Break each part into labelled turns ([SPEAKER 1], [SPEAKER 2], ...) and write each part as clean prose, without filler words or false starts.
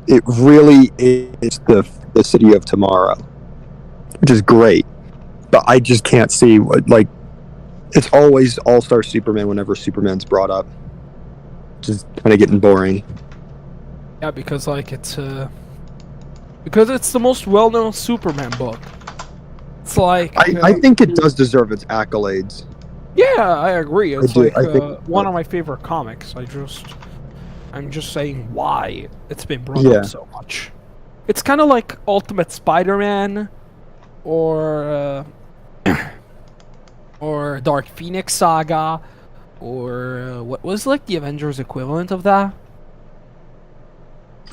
[SPEAKER 1] it really is the city of tomorrow, which is great. But I just can't see what, like, it's always All-Star Superman whenever Superman's brought up. Just kind of getting boring.
[SPEAKER 2] Yeah, because like because it's the most well-known Superman book. It's like
[SPEAKER 1] I think it does deserve its accolades.
[SPEAKER 2] yeah, I agree. It's
[SPEAKER 1] do.
[SPEAKER 2] like
[SPEAKER 1] I think
[SPEAKER 2] one of my favorite comics. I'm just saying why it's been brought
[SPEAKER 1] Yeah.
[SPEAKER 2] up so much. It's kind of like Ultimate Spider-Man, or or Dark Phoenix Saga, or what was like the Avengers equivalent of that?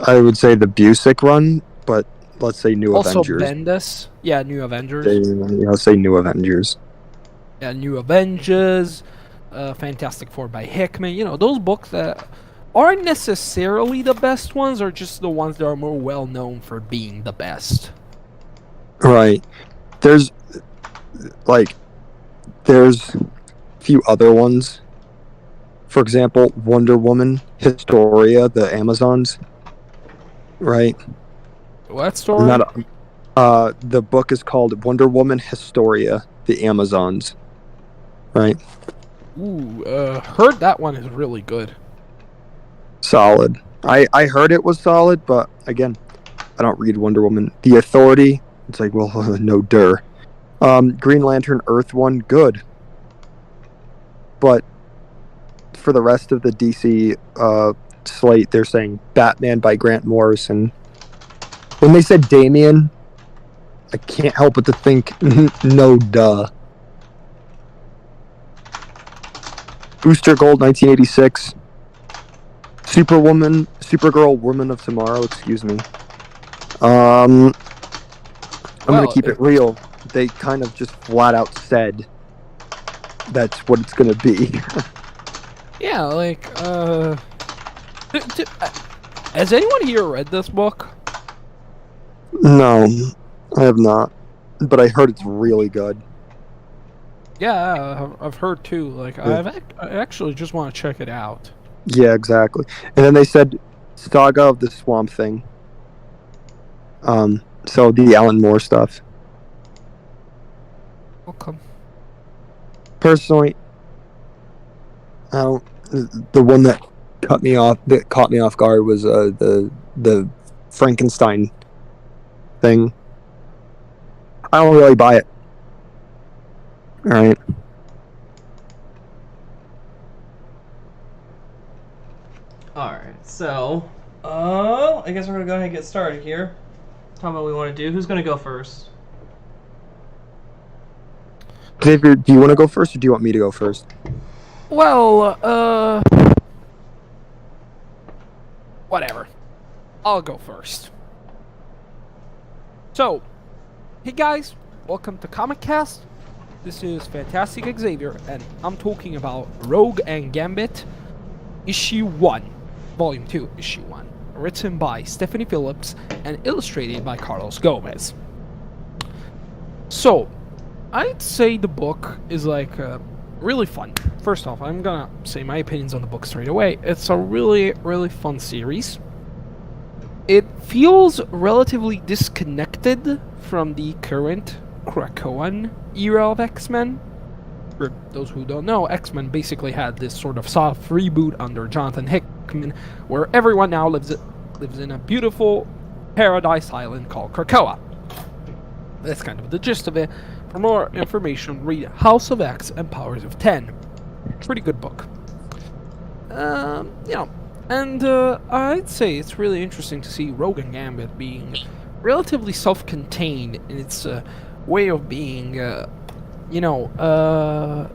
[SPEAKER 1] I would say the Busick run, but let's say New
[SPEAKER 2] Also
[SPEAKER 1] Avengers.
[SPEAKER 2] Bendis. Yeah, New Avengers.
[SPEAKER 1] I'll say New Avengers.
[SPEAKER 2] Yeah, New Avengers, Fantastic Four by Hickman. You know, those books that aren't necessarily the best ones, are just the ones that are more well known for being the best.
[SPEAKER 1] Right. There's a few other ones. For example, Wonder Woman, Historia, the Amazons. Right.
[SPEAKER 2] What story?
[SPEAKER 1] The book is called Wonder Woman Historia, the Amazons. Right.
[SPEAKER 2] Ooh, heard that one is really good.
[SPEAKER 1] Solid. I heard it was solid, but again, I don't read Wonder Woman. The Authority, it's like, well, no dur. Green Lantern Earth one, good. But for the rest of the DC slate, they're saying Batman by Grant Morrison. When they said Damian, I can't help but to think, no duh. Booster Gold 1986. Supergirl Woman of Tomorrow, excuse me. I'm gonna keep it real. They kind of just flat out said that's what it's gonna be.
[SPEAKER 2] Yeah, like, has anyone here read this book?
[SPEAKER 1] No, I have not. But I heard it's really good.
[SPEAKER 2] Yeah, I've heard too. Like, I actually just want to check it out.
[SPEAKER 1] Yeah, exactly. And then they said Saga of the Swamp Thing. So the Alan Moore stuff.
[SPEAKER 2] Welcome.
[SPEAKER 1] Personally, I don't. The one that caught me off guard was the Frankenstein thing. I don't really buy it. All right.
[SPEAKER 3] Alright, so, I guess we're gonna go ahead and get started here. Tell me what we want to do. Who's gonna go first?
[SPEAKER 1] Xavier, do you want to go first, or do you want me to go first?
[SPEAKER 2] Well, whatever. I'll go first. So, hey guys, welcome to Comic Cast. This is Fantastic Xavier, and I'm talking about Rogue and Gambit, Issue 1. Volume 2, Issue 1, written by Stephanie Phillips and illustrated by Carlos Gomez. So, I'd say the book is like really fun. First off, I'm gonna say my opinions on the book straight away. It's a really, really fun series. It feels relatively disconnected from the current Krakoan era of X-Men. For those who don't know, X-Men basically had this sort of soft reboot under Jonathan Hickman, where everyone now lives in a beautiful paradise island called Krakoa. That's kind of the gist of it. For more information, read House of X and Powers of 10. Pretty good book. And I'd say it's really interesting to see Rogue and Gambit being relatively self-contained in its way of being,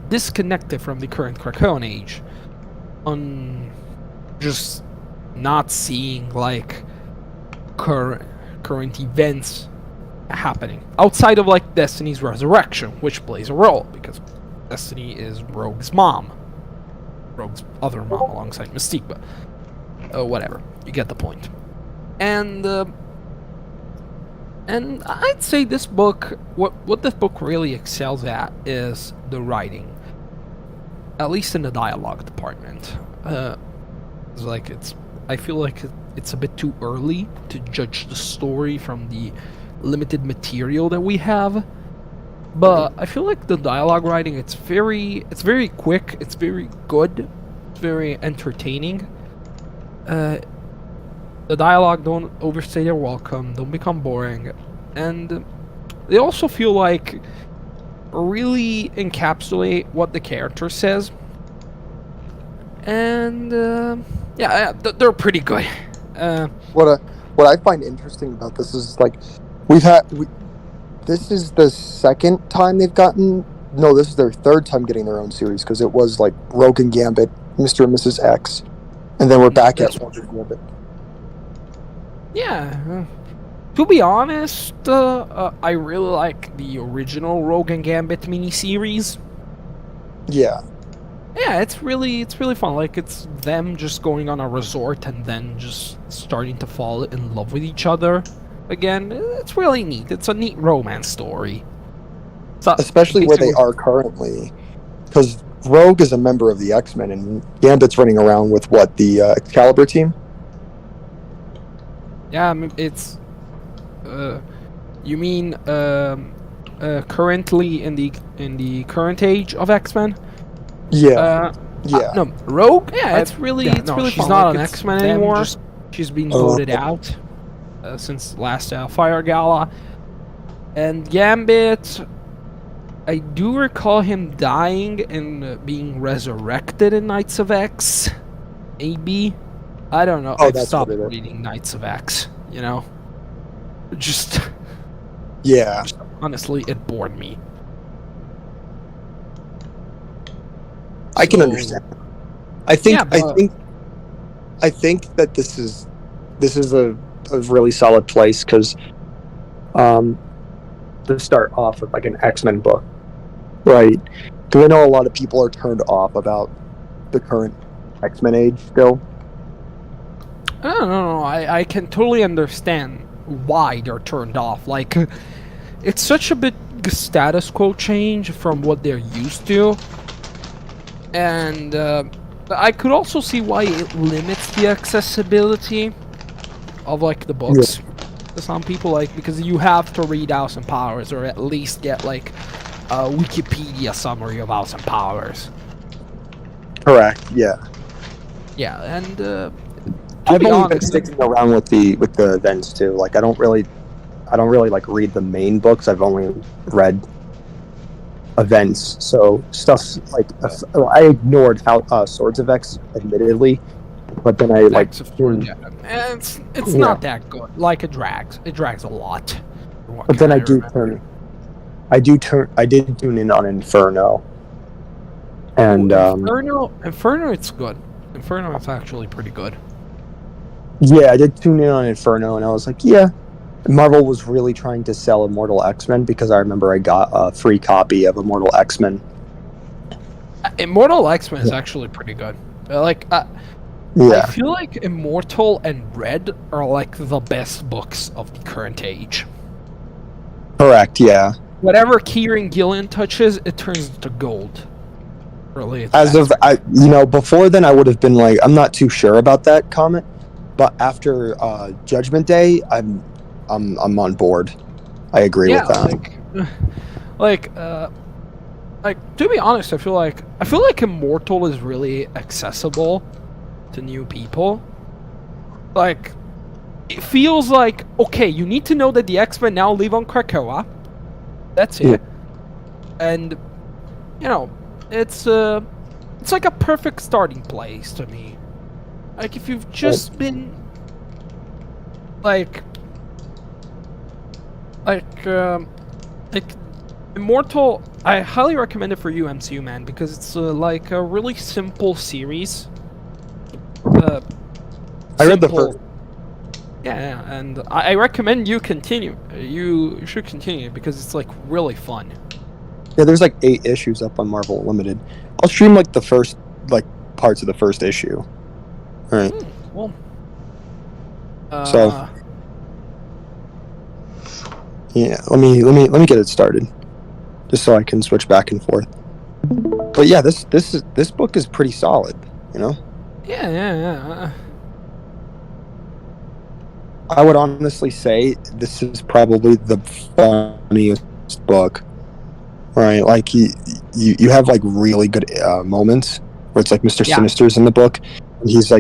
[SPEAKER 2] disconnected from the current Krakoan age. On just not seeing, like, current events happening. Outside of, like, Destiny's resurrection, which plays a role, because Destiny is Rogue's mom. Rogue's other mom alongside Mystique, but whatever. You get the point. And I'd say this book, what this book really excels at is the writing. At least in the dialogue department. I feel like it's a bit too early to judge the story from the limited material that we have. But I feel like the dialogue writing, it's very quick, it's very good, it's very entertaining. The dialogue don't overstay their welcome, don't become boring, and they also feel like really encapsulate what the character says. And they're pretty good.
[SPEAKER 1] What I find interesting about this is like this is the second time they've gotten. No, this is their third time getting their own series, because it was like Rogue and Gambit, Mr. and Mrs. X, and then we're back at Rogue and Gambit.
[SPEAKER 2] Yeah. To be honest, I really like the original Rogue and Gambit miniseries.
[SPEAKER 1] Yeah.
[SPEAKER 2] Yeah, it's really fun. Like, it's them just going on a resort and then just starting to fall in love with each other again. It's really neat. It's a neat romance story. So,
[SPEAKER 1] especially where they are currently, because Rogue is a member of the X-Men and Gambit's running around with the Excalibur team.
[SPEAKER 2] Yeah, I mean, it's you mean currently in the current age of X-Men?
[SPEAKER 1] Yeah.
[SPEAKER 2] No, Rogue. Yeah, it's really
[SPEAKER 3] she's
[SPEAKER 2] fun. Not an X-Men anymore. She's been voted out since last Fire Gala. And Gambit, I do recall him dying and being resurrected in Knights of X. Maybe. I don't know. I've stopped reading Knights of X, you know? Just...
[SPEAKER 1] Yeah.
[SPEAKER 2] Honestly, it bored me.
[SPEAKER 1] I can understand. I think that this is a really solid place, because to start off with like an X-Men book, right? Because I know a lot of people are turned off about the current X-Men age still.
[SPEAKER 2] No. I can totally understand why they're turned off. Like, it's such a big status quo change from what they're used to. And I could also see why it limits the accessibility of like the books to some people, like, because you have to read House and Powers or at least get like a Wikipedia summary of House and Powers.
[SPEAKER 1] Correct. Yeah.
[SPEAKER 2] Yeah, and
[SPEAKER 1] I've only been sticking around with the events too. Like, I don't really like read the main books. I've only read events, so stuff like I ignored how Swords of X, admittedly, but then I like
[SPEAKER 2] it's not that good. Like, it drags a lot.
[SPEAKER 1] But then I did tune in on Inferno, and
[SPEAKER 2] Inferno, it's good. Inferno is actually pretty good.
[SPEAKER 1] Yeah, I did tune in on Inferno, and I was like, yeah. Marvel was really trying to sell Immortal X-Men, because I remember I got a free copy of Immortal X-Men.
[SPEAKER 2] Immortal X-Men is actually pretty good. I feel like Immortal and Red are like the best books of the current age.
[SPEAKER 1] Correct, yeah.
[SPEAKER 2] Whatever Kieran Gillen touches, it turns into gold. Really,
[SPEAKER 1] before then I would have been like, I'm not too sure about that comment, but after Judgment Day, I'm on board. I agree with that.
[SPEAKER 2] Like to be honest, I feel like Immortal is really accessible to new people. Like, it feels like, okay, you need to know that the X-Men now live on Krakoa. That's it. Yeah. And you know, it's like a perfect starting place to me. Like, if you've just been like Immortal, I highly recommend it for you, MCU man, because it's like a really simple series.
[SPEAKER 1] I read the first.
[SPEAKER 2] Yeah, and I recommend you continue. You should continue because it's like really fun.
[SPEAKER 1] Yeah, there's like 8 issues up on Marvel Unlimited. I'll stream like the first parts of the first issue. All right.
[SPEAKER 2] Well.
[SPEAKER 1] So. Yeah, let me get it started, just so I can switch back and forth. But yeah, this book is pretty solid, you know.
[SPEAKER 2] Yeah.
[SPEAKER 1] I would honestly say this is probably the funniest book, right? Like you have like really good moments where it's like Mr.
[SPEAKER 2] Yeah.
[SPEAKER 1] Sinister's in the book, and he's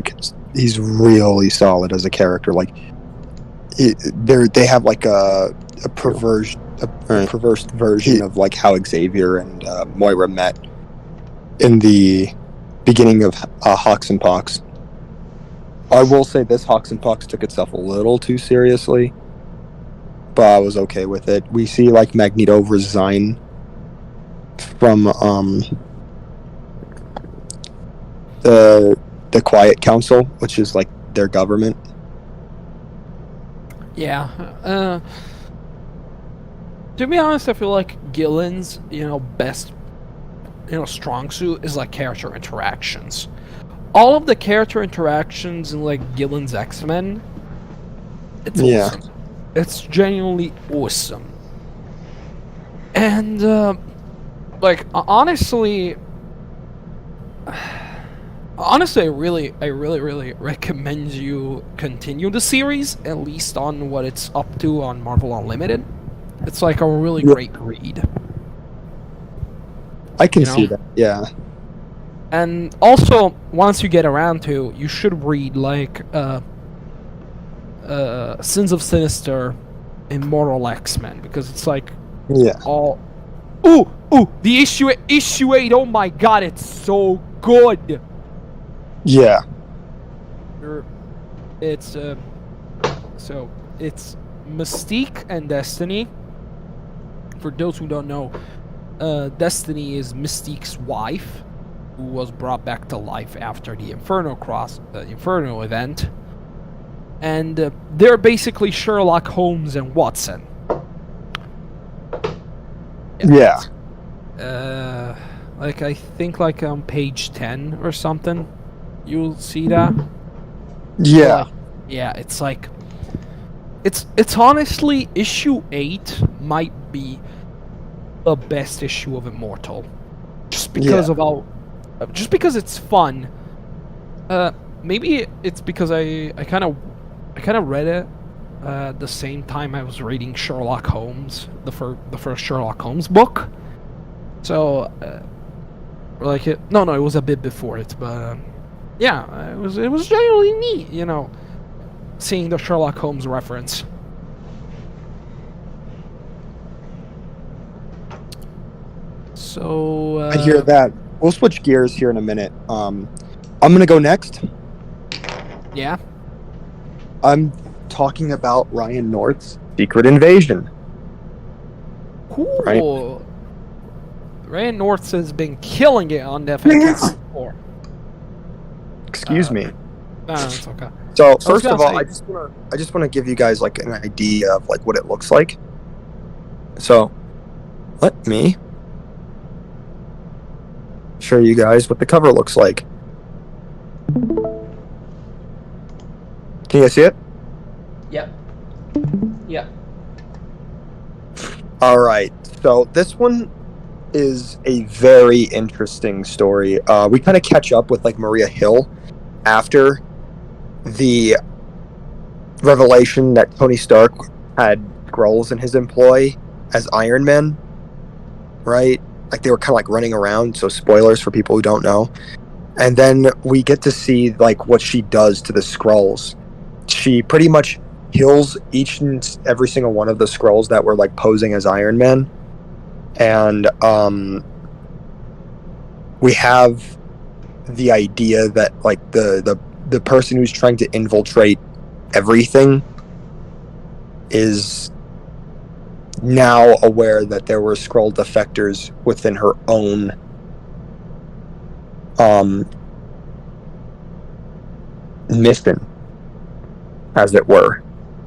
[SPEAKER 1] really solid as a character. Like they have like a perverse version of like how Xavier and Moira met in the beginning of Hawks and Pox. I will say this: Hawks and Pox took itself a little too seriously, but I was okay with it. We see like Magneto resign from the Quiet Council, which is like their government.
[SPEAKER 2] Yeah. To be honest, I feel like Gillen's, best, strong suit is like character interactions. All of the character interactions in like Gillen's X-Men, it's awesome. It's genuinely awesome. And like honestly, I really recommend you continue the series, at least on what it's up to on Marvel Unlimited. It's like a really great read.
[SPEAKER 1] I can see that, yeah.
[SPEAKER 2] And also, once you get around to, you should read like Sins of Sinister, Immortal X-Men, because it's like all. Ooh, the issue 8. Oh my god, it's so good.
[SPEAKER 1] Yeah.
[SPEAKER 2] It's so it's Mystique and Destiny. For those who don't know, Destiny is Mystique's wife, who was brought back to life after the Inferno event, and they're basically Sherlock Holmes and Watson.
[SPEAKER 1] Yeah.
[SPEAKER 2] Like I think like on page 10 or something, you'll see that.
[SPEAKER 1] Yeah.
[SPEAKER 2] Yeah, it's like it's honestly issue 8 might be the best issue of Immortal, just because of how, just because it's fun. Maybe it's because I kind of read it the same time I was reading Sherlock Holmes, the first Sherlock Holmes book. So like it was a bit before it, but yeah, it was genuinely neat, seeing the Sherlock Holmes reference. So
[SPEAKER 1] I hear that. We'll switch gears here in a minute. I'm gonna go next.
[SPEAKER 2] Yeah.
[SPEAKER 1] I'm talking about Ryan North's Secret Invasion.
[SPEAKER 2] Cool.
[SPEAKER 1] Right?
[SPEAKER 2] Ryan North has been killing it on FNK 4.
[SPEAKER 1] Excuse me.
[SPEAKER 2] No, it's okay.
[SPEAKER 1] So first of all, I just want to give you guys like an idea of like what it looks like. So let me show you guys what the cover looks like. Can you guys see it?
[SPEAKER 3] Yep. Yep.
[SPEAKER 1] All right. So this one is a very interesting story. We kind of catch up with like Maria Hill after the revelation that Tony Stark had Skrulls in his employ as Iron Man, right? Like they were kind of like running around, so spoilers for people who don't know. And then we get to see like what she does to the Skrulls. She pretty much kills each and every single one of the Skrulls that were like posing as Iron Man. And we have the idea that like the person who's trying to infiltrate everything is now aware that there were Skrull defectors within her own mission, as it were,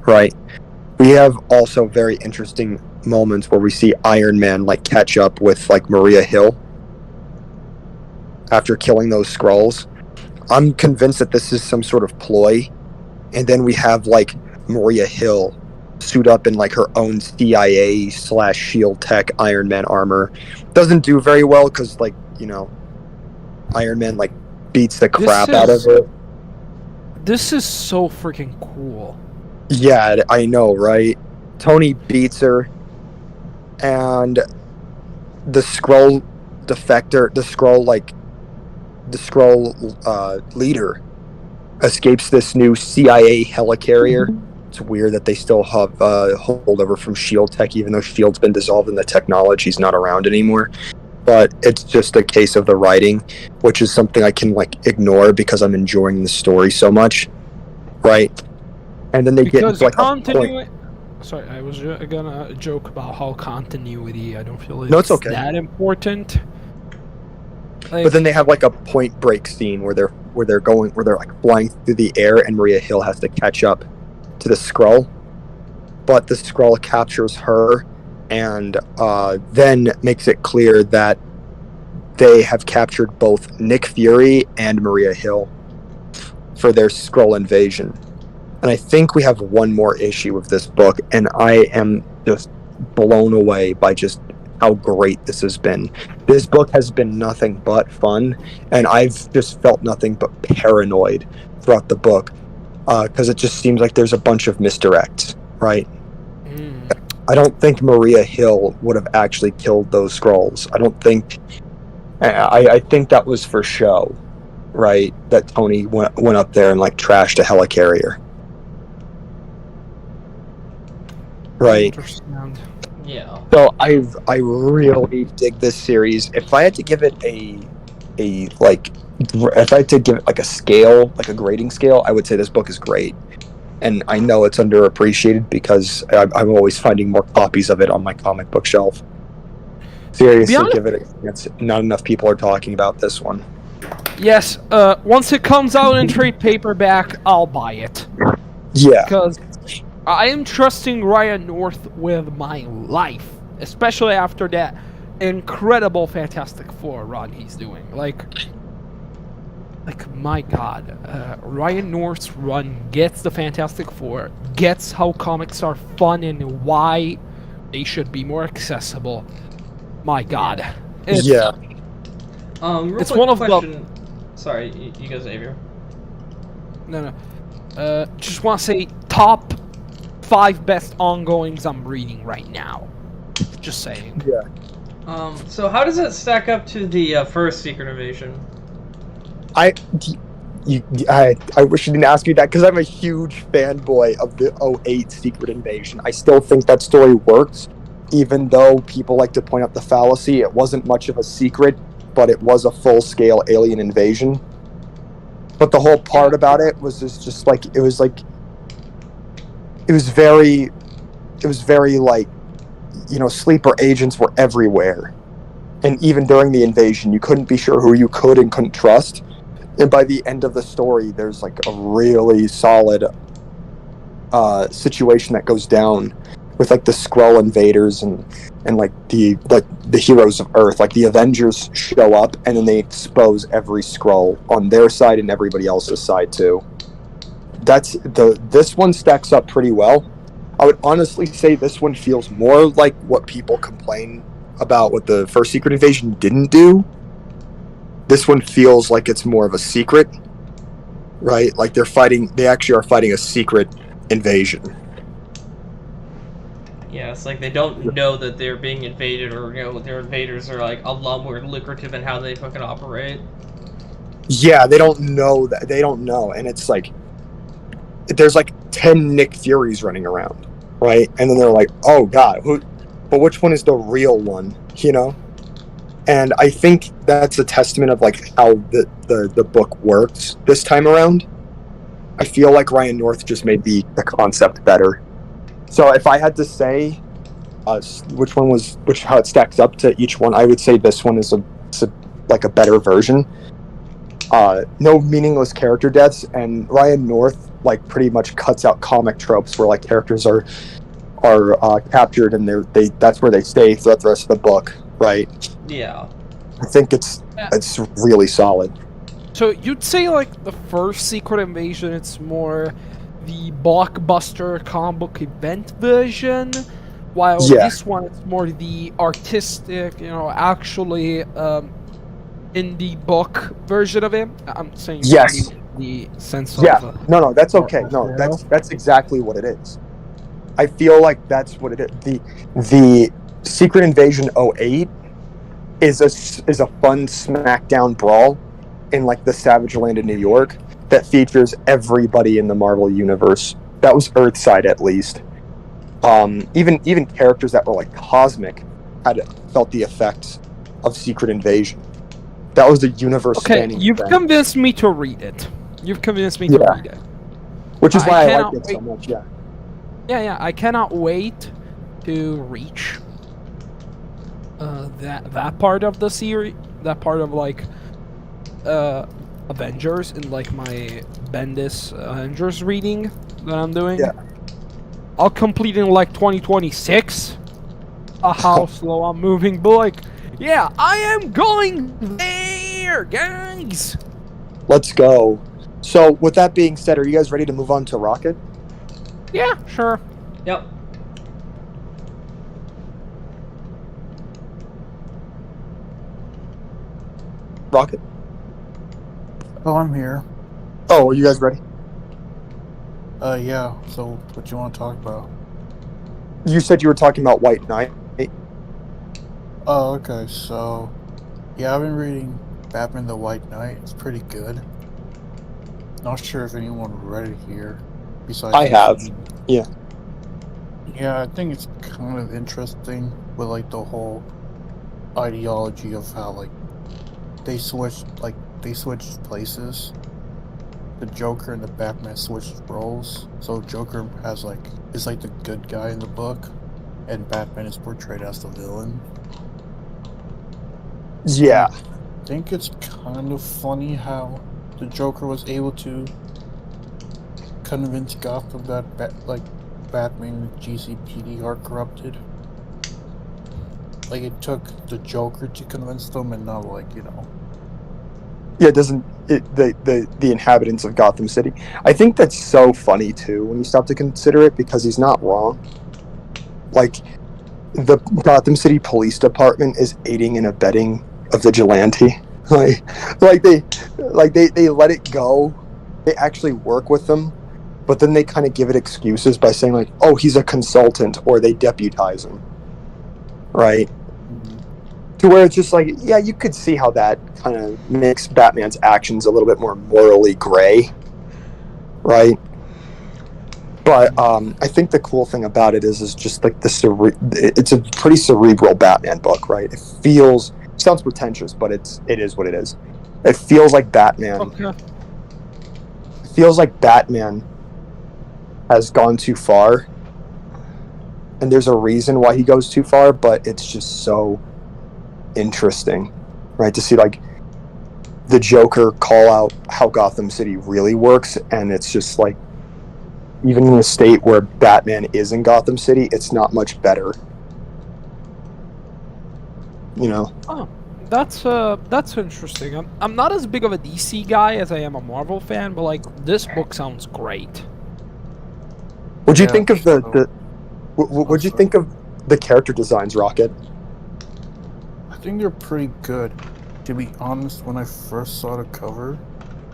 [SPEAKER 1] right? We have also very interesting moments where we see Iron Man like catch up with like Maria Hill after killing those Skrulls. I'm convinced that this is some sort of ploy, and then we have like Maria Hill suit up in like her own CIA/Shield Tech Iron Man armor. Doesn't do very well because like Iron Man like beats the crap out of her.
[SPEAKER 2] This is so freaking cool.
[SPEAKER 1] Yeah, I know, right? Tony beats her, and the Skrull defector, the Skrull leader escapes this new CIA helicarrier. It's weird that they still have holdover from Shield tech, even though Shield's been dissolved and the technology's not around anymore. But it's just a case of the writing, which is something I can ignore because I'm enjoying the story so much, right? And then they get into, a point.
[SPEAKER 2] Sorry, I was gonna joke about how continuity. I don't feel
[SPEAKER 1] it's okay.
[SPEAKER 2] that important.
[SPEAKER 1] But then they have a Point Break scene where they're flying through the air, and Maria Hill has to catch up to the Skrull. But the Skrull captures her, and then makes it clear that they have captured both Nick Fury and Maria Hill for their Skrull invasion. And I think we have one more issue with this book, and I am just blown away by just how great this has been. This book has been nothing but fun, and I've just felt nothing but paranoid throughout the book, because it just seems like there's a bunch of misdirects, right? I don't think Maria Hill would have actually killed those Skrulls. I think that was for show, right? That Tony went up there and trashed a helicarrier. Right.
[SPEAKER 3] Yeah.
[SPEAKER 1] So I really dig this series. If I had to give it if I had to give it a scale, a grading scale, I would say this book is great. And I know it's underappreciated because I'm always finding more copies of it on my comic book shelf. Seriously, give it a chance. Not enough people are talking about this one.
[SPEAKER 2] Yes, once it comes out in trade paperback, I'll buy it.
[SPEAKER 1] Yeah.
[SPEAKER 2] Because I am trusting Ryan North with my life, especially after that incredible Fantastic Four run he's doing. My God, Ryan North's run gets the Fantastic Four, gets how comics are fun and why they should be more accessible. My God.
[SPEAKER 1] It's
[SPEAKER 2] one of
[SPEAKER 3] question. Sorry, you go, Xavier.
[SPEAKER 2] No. Just want to say top 5 best ongoings I'm reading right now. Just saying.
[SPEAKER 1] Yeah.
[SPEAKER 3] So how does it stack up to the first Secret Invasion?
[SPEAKER 1] I wish you didn't ask me that because I'm a huge fanboy of the 2008 Secret Invasion. I still think that story works, even though people like to point out the fallacy. It wasn't much of a secret, but it was a full-scale alien invasion. But the whole part about it was just it was very sleeper agents were everywhere. And even during the invasion, you couldn't be sure who you could and couldn't trust. And by the end of the story, there's a really solid situation that goes down with the Skrull invaders and the heroes of Earth. The Avengers show up and then they expose every Skrull on their side and everybody else's side too. This one stacks up pretty well. I would honestly say this one feels more like what people complain about what the first Secret Invasion didn't do. This one feels like it's more of a secret, right? They actually are fighting a secret invasion.
[SPEAKER 3] Yeah, it's they don't know that they're being invaded, or their invaders are a lot more lucrative in how they fucking operate.
[SPEAKER 1] Yeah, they don't know that. They don't know, and it's there's 10 Nick Furies running around, right? And then they're oh God, but which one is the real one, And I think that's a testament of how the book works this time around. I feel like Ryan North just made the concept better. So if I had to say how it stacks up to each one, I would say this one is a better version. No meaningless character deaths, and Ryan North pretty much cuts out comic tropes where characters are captured and that's where they stay throughout the rest of the book, right?
[SPEAKER 3] Yeah.
[SPEAKER 1] I think it's really solid.
[SPEAKER 2] So you'd say the first Secret Invasion, it's more the blockbuster comic book event version, while this one it's more the artistic, actually indie book version of it. I'm saying
[SPEAKER 1] yes.
[SPEAKER 2] the sense
[SPEAKER 1] Yeah,
[SPEAKER 2] of.
[SPEAKER 1] no, that's okay. No,
[SPEAKER 4] Zero?
[SPEAKER 1] that's exactly what it is. I feel like that's what it is. The Secret Invasion '08 is a fun SmackDown brawl in like the Savage Land of New York that features everybody in the Marvel universe. That was Earthside at least. Even characters that were like cosmic had felt the effects of Secret Invasion. That was the universe
[SPEAKER 2] Okay,
[SPEAKER 1] spanning
[SPEAKER 2] you've
[SPEAKER 1] event,
[SPEAKER 2] convinced me to read it. You've convinced me to
[SPEAKER 1] Yeah.
[SPEAKER 2] read it.
[SPEAKER 1] which is
[SPEAKER 2] I
[SPEAKER 1] why I
[SPEAKER 2] cannot
[SPEAKER 1] liked it so much. Yeah,
[SPEAKER 2] Yeah, I cannot wait to reach that part of the series, that part of like Avengers in like my Bendis Avengers reading that I'm doing.
[SPEAKER 1] Yeah.
[SPEAKER 2] I'll complete in like 2026. How slow I'm moving, but like, yeah, I am going there, guys.
[SPEAKER 1] let's go. So, with that being said, are you guys ready to move on to Rocket?
[SPEAKER 2] Yeah, sure.
[SPEAKER 3] Yep.
[SPEAKER 1] Rocket?
[SPEAKER 4] Oh, I'm here.
[SPEAKER 1] Oh, are you guys ready?
[SPEAKER 4] Yeah. So, what you want to talk about?
[SPEAKER 1] You said you were talking about White Knight.
[SPEAKER 4] Oh, okay. So, yeah, I've been reading Batman the White Knight. It's pretty good. Not sure if anyone read it here. Besides,
[SPEAKER 1] I have. Yeah.
[SPEAKER 4] Yeah, I think it's kind of interesting with like the whole ideology of how like they switched places. The Joker and the Batman switched roles. So Joker is like the good guy in the book, and Batman is portrayed as the villain.
[SPEAKER 1] Yeah.
[SPEAKER 4] I think it's kind of funny how the Joker was able to convince Gotham that Batman and GCPD are corrupted. Like it took the Joker to convince them, and not
[SPEAKER 1] Yeah, it doesn't the inhabitants of Gotham City. I think that's so funny too when you stop to consider it, because he's not wrong. Like, the Gotham City Police Department is aiding and abetting a vigilante. Like they let it go. They actually work with them, but then they kind of give it excuses by saying like, "Oh, he's a consultant," or they deputize him. Right? To where it's just like, yeah, you could see how that kind of makes Batman's actions a little bit more morally gray, right? But I think the cool thing about it is just like it's a pretty cerebral Batman book, right? It sounds pretentious, but it is what it is. It feels like Batman.
[SPEAKER 2] Okay.
[SPEAKER 1] It feels like Batman has gone too far, and there's a reason why he goes too far, but it's just so interesting, right, to see like the Joker call out how Gotham City really works, and it's just like, even in a state where Batman is in Gotham City, it's not much better, you know.
[SPEAKER 2] Oh, that's interesting. I'm not as big of a DC guy as I am a Marvel fan, but like this book sounds great.
[SPEAKER 1] What'd you
[SPEAKER 4] Yeah,
[SPEAKER 1] think of
[SPEAKER 4] so-
[SPEAKER 1] what'd you think of the character designs, Rocket?
[SPEAKER 4] I think they're pretty good. To be honest, when I first saw the cover,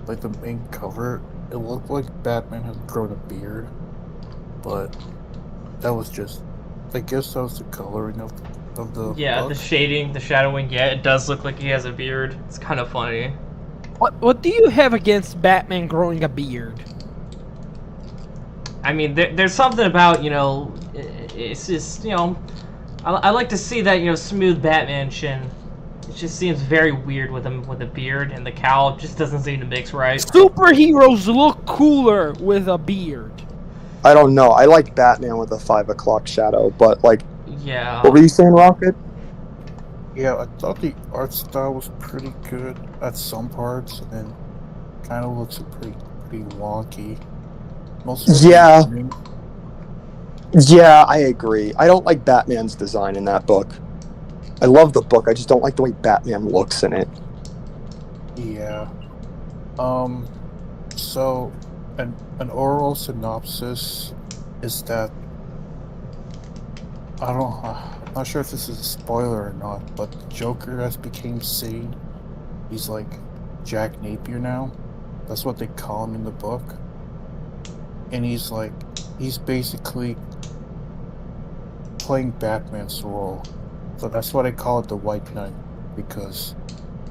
[SPEAKER 4] like the main cover, it looked like Batman had grown a beard, but that was just, I guess that was the coloring of the
[SPEAKER 3] Yeah,
[SPEAKER 4] book.
[SPEAKER 3] the shading, the shadowing. Yeah, it does look like he has a beard. It's kind of funny.
[SPEAKER 2] What do you have against Batman growing a beard?
[SPEAKER 3] I mean, there's something about, it's just, I like to see that, smooth Batman chin. It just seems very weird with him with a beard, and the cowl just doesn't seem to mix right.
[SPEAKER 2] Superheroes look cooler with a beard.
[SPEAKER 1] I don't know. I like Batman with a 5 o'clock shadow, but like,
[SPEAKER 3] Yeah.
[SPEAKER 1] what were you saying, Rocket?
[SPEAKER 4] Yeah, I thought the art style was pretty good at some parts, and then kind of looks pretty wonky.
[SPEAKER 1] Yeah. Yeah, I agree. I don't like Batman's design in that book. I love the book, I just don't like the way Batman looks in it.
[SPEAKER 4] Yeah. So, an oral synopsis is that, I'm not sure if this is a spoiler or not, but the Joker has become sane. He's like Jack Napier now. That's what they call him in the book. And he's basically playing Batman's role. So that's why they call it the White Knight, because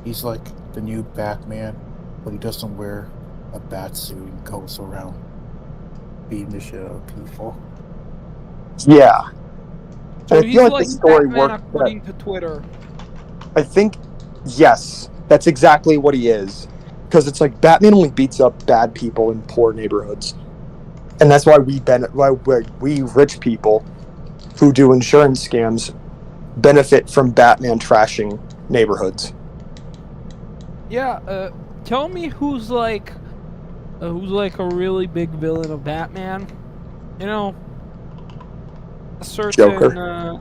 [SPEAKER 4] he's like the new Batman, but he doesn't wear a bat suit and goes around beating the shit out of people.
[SPEAKER 1] Yeah.
[SPEAKER 2] So
[SPEAKER 1] I
[SPEAKER 2] he's
[SPEAKER 1] feel like
[SPEAKER 2] like
[SPEAKER 1] the story
[SPEAKER 2] Batman
[SPEAKER 1] worked.
[SPEAKER 2] according to Twitter.
[SPEAKER 1] I think, yes, that's exactly what he is. Because it's like Batman only beats up bad people in poor neighborhoods, and that's why we rich people who do insurance scams benefit from Batman trashing neighborhoods.
[SPEAKER 2] Yeah, tell me who's like a really big villain of Batman. You know, a certain
[SPEAKER 1] Joker.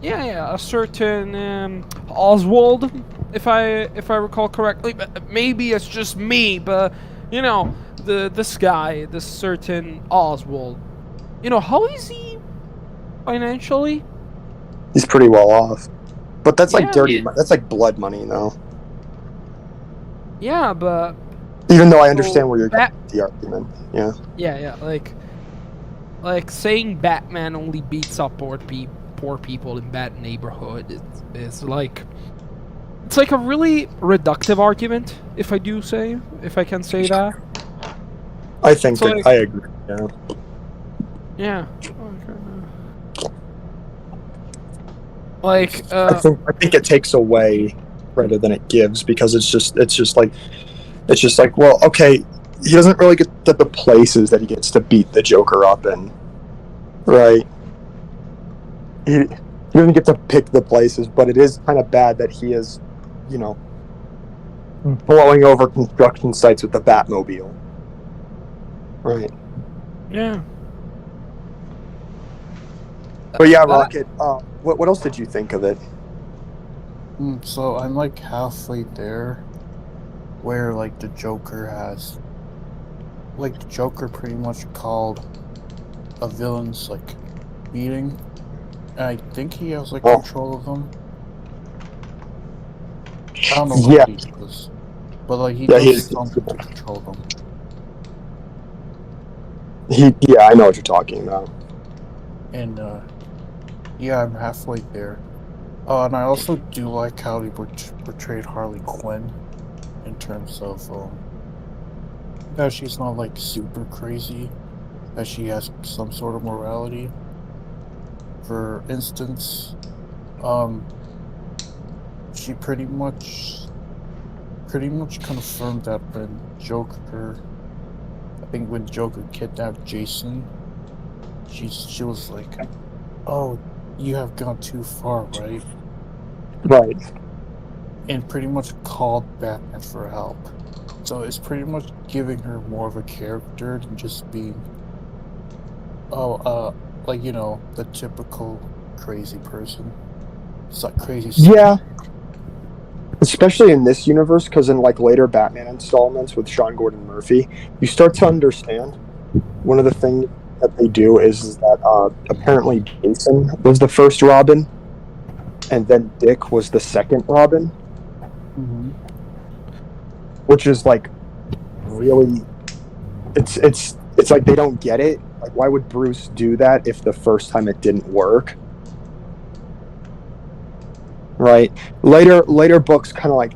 [SPEAKER 2] a certain Oswald, if I recall correctly. But maybe it's just me, but you know, this guy, this certain Oswald. You know, how is he financially?
[SPEAKER 1] He's pretty well off, but that's like
[SPEAKER 2] Yeah.
[SPEAKER 1] dirty. That's like blood money, though.
[SPEAKER 2] Yeah, but
[SPEAKER 1] Even though I understand where you're
[SPEAKER 2] Bat-
[SPEAKER 1] going with the argument. Yeah.
[SPEAKER 2] yeah, like saying Batman only beats up poor people in bad neighborhood is like, it's like a really reductive argument, if I can say that.
[SPEAKER 1] I think
[SPEAKER 2] So,
[SPEAKER 1] that
[SPEAKER 2] like-
[SPEAKER 1] I agree. Yeah.
[SPEAKER 2] Yeah. Like,
[SPEAKER 1] I think it takes away rather than it gives, because it's just like, well, okay, he doesn't really get the places that he gets to beat the Joker up in, right? He doesn't get to pick the places, but it is kind of bad that he is, you know, blowing over construction sites with the Batmobile, right?
[SPEAKER 2] yeah.
[SPEAKER 1] But yeah, Rocket. What else did you think of it?
[SPEAKER 4] So I'm like halfway there, where like the Joker pretty much called a villain's like meeting, and I think he has like control of them. I don't know what he does, but like he does something to control them.
[SPEAKER 1] Yeah, I know what you're talking about.
[SPEAKER 4] And yeah, I'm halfway there. And I also do like how he portrayed Harley Quinn in terms of that she's not like super crazy, that she has some sort of morality. For instance, she pretty much confirmed that when Joker kidnapped Jason, she was like, "Oh, you have gone too far, right?"
[SPEAKER 1] Right.
[SPEAKER 4] And pretty much called Batman for help. So it's pretty much giving her more of a character than just being, like, you know, the typical crazy person. It's like crazy.
[SPEAKER 1] Yeah. Especially in this universe, because in like later Batman installments with Sean Gordon Murphy, you start to understand one of the things that they do is that apparently Jason was the first Robin, and then Dick was the second Robin.
[SPEAKER 4] Mm-hmm.
[SPEAKER 1] Which is like really, it's like they don't get it. Like, why would Bruce do that if the first time it didn't work? Right. Later books kind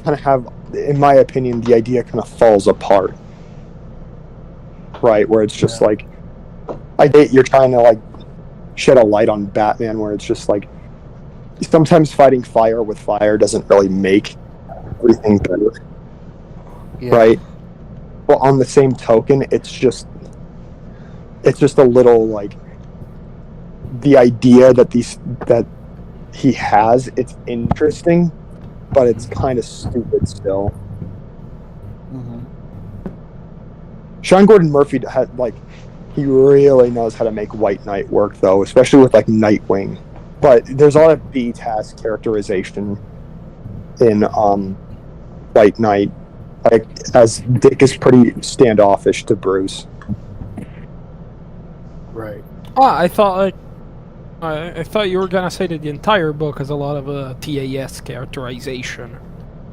[SPEAKER 1] of have, in my opinion, the idea kind of falls apart. Right, where it's just like, I get you're trying to like shed a light on Batman, where it's just like sometimes fighting fire with fire doesn't really make everything better.
[SPEAKER 4] Yeah.
[SPEAKER 1] Right. Well, on the same token, it's just a little like the idea that he has, it's interesting, but it's kind of stupid still.
[SPEAKER 4] Mm-hmm.
[SPEAKER 1] Sean Gordon Murphy had like, he really knows how to make White Knight work, though, especially with like Nightwing. But there's a lot of B-task characterization in White Knight, like, as Dick is pretty standoffish to Bruce.
[SPEAKER 4] Right.
[SPEAKER 2] I thought you were gonna say that the entire book has a lot of TAS characterization.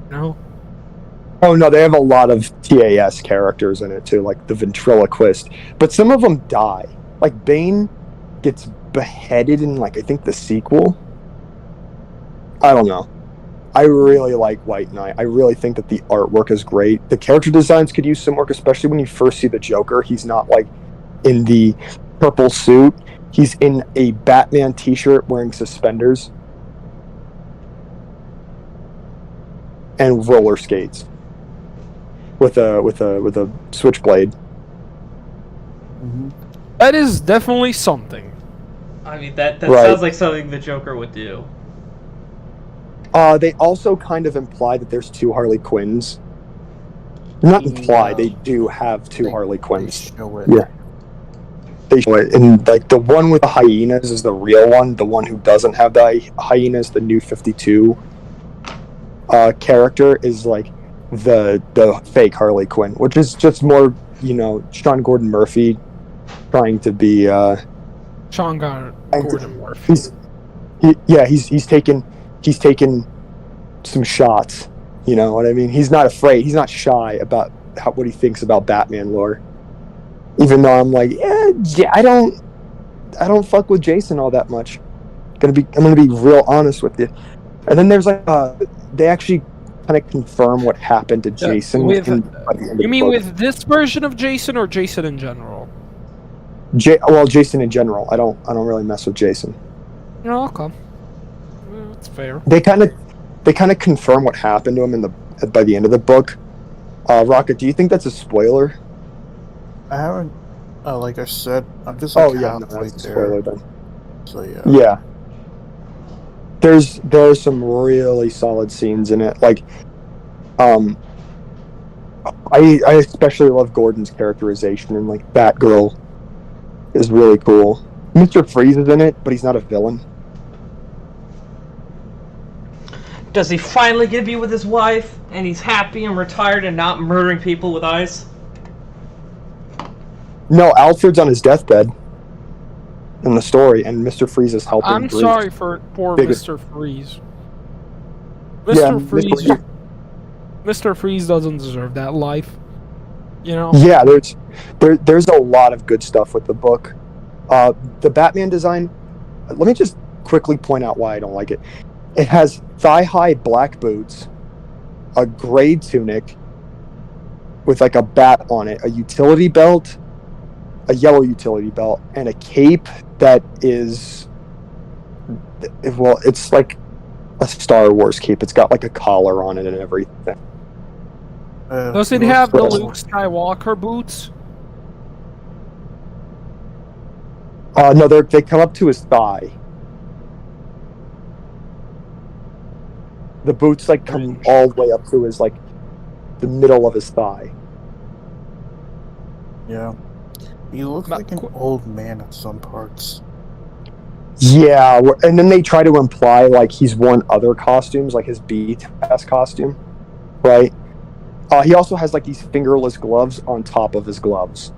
[SPEAKER 2] You know?
[SPEAKER 1] Oh no, they have a lot of TAS characters in it too, like the ventriloquist. But some of them die. Like Bane gets beheaded in like I think the sequel. I don't know. I really like White Knight. I really think that the artwork is great. The character designs could use some work, especially when you first see the Joker. He's not like in the purple suit. He's in a Batman t-shirt wearing suspenders and roller skates with a switchblade.
[SPEAKER 4] Mm-hmm.
[SPEAKER 2] That is definitely something.
[SPEAKER 3] I mean, that
[SPEAKER 1] Right.
[SPEAKER 3] sounds like something the Joker would do.
[SPEAKER 1] They also kind of imply that there's two Harley Quinns. Not imply,
[SPEAKER 4] Yeah.
[SPEAKER 1] they do have two Harley
[SPEAKER 4] They
[SPEAKER 1] Quinns.
[SPEAKER 4] show it.
[SPEAKER 1] Yeah. They show it, and like the one with the hyenas is the real one. The one who doesn't have the hyenas, the New 52 character, is like the fake Harley Quinn, which is just more, Sean Gordon Murphy trying to be.
[SPEAKER 2] Sean Gordon Murphy.
[SPEAKER 1] He's taken some shots. You know what I mean? He's not afraid. He's not shy about what he thinks about Batman lore. Even though I'm like, I don't fuck with Jason all that much. I'm gonna be real honest with you. And then there's like, they actually kind of confirm what happened to Jason.
[SPEAKER 2] With,
[SPEAKER 1] by the end of
[SPEAKER 2] you
[SPEAKER 1] the
[SPEAKER 2] mean
[SPEAKER 1] book.
[SPEAKER 2] with this version of Jason or Jason in general?
[SPEAKER 1] Jason in general. I don't really mess with Jason.
[SPEAKER 2] No, okay. That's fair.
[SPEAKER 1] They kind of confirm what happened to him by the end of the book. Rocket, do you think that's a spoiler?
[SPEAKER 4] I haven't, like I said, I'm just like halfway
[SPEAKER 1] that's a
[SPEAKER 4] there.
[SPEAKER 1] spoiler then.
[SPEAKER 4] So yeah.
[SPEAKER 1] Yeah. There's some really solid scenes in it. Like, I especially love Gordon's characterization, and like Batgirl is really cool. Mr. Freeze is in it, but he's not a villain.
[SPEAKER 3] Does he finally get to be with his wife, and he's happy and retired and not murdering people with ice?
[SPEAKER 1] No, Alfred's on his deathbed in the story, and Mr. Freeze is helping.
[SPEAKER 2] I'm
[SPEAKER 1] Bruce.
[SPEAKER 2] sorry for poor
[SPEAKER 1] Biggest-
[SPEAKER 2] Mr. Freeze.
[SPEAKER 1] Yeah,
[SPEAKER 2] Mr. Freeze doesn't deserve that life. You know?
[SPEAKER 1] Yeah, there's a lot of good stuff with the book. The Batman design. Let me just quickly point out why I don't like it. It has thigh-high black boots, a gray tunic with like a bat on it, a utility belt, a yellow utility belt, and a cape that is, well, it's like a Star Wars cape. It's got like a collar on it and everything.
[SPEAKER 2] Does it have the Luke Skywalker boots?
[SPEAKER 1] No, they come up to his thigh. The boots like come all the way up to his like the middle of his thigh.
[SPEAKER 4] Yeah. He looks like an old man at some parts.
[SPEAKER 1] Yeah, and then they try to imply like he's worn other costumes, like his B-Task costume, right? He also has like these fingerless gloves on top of his gloves.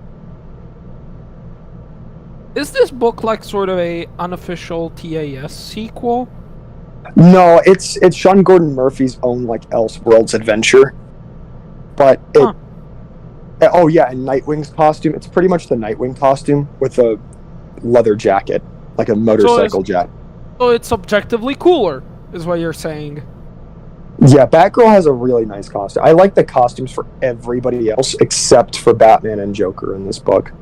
[SPEAKER 2] Is this book like sort of a unofficial TAS sequel?
[SPEAKER 1] No, it's Sean Gordon Murphy's own like Elseworlds adventure, but it. Oh yeah, and Nightwing's costume. It's pretty much the Nightwing costume with a leather jacket, like a motorcycle jacket.
[SPEAKER 2] So it's objectively cooler, is what you're saying.
[SPEAKER 1] Yeah, Batgirl has a really nice costume. I like the costumes for everybody else except for Batman and Joker in this book.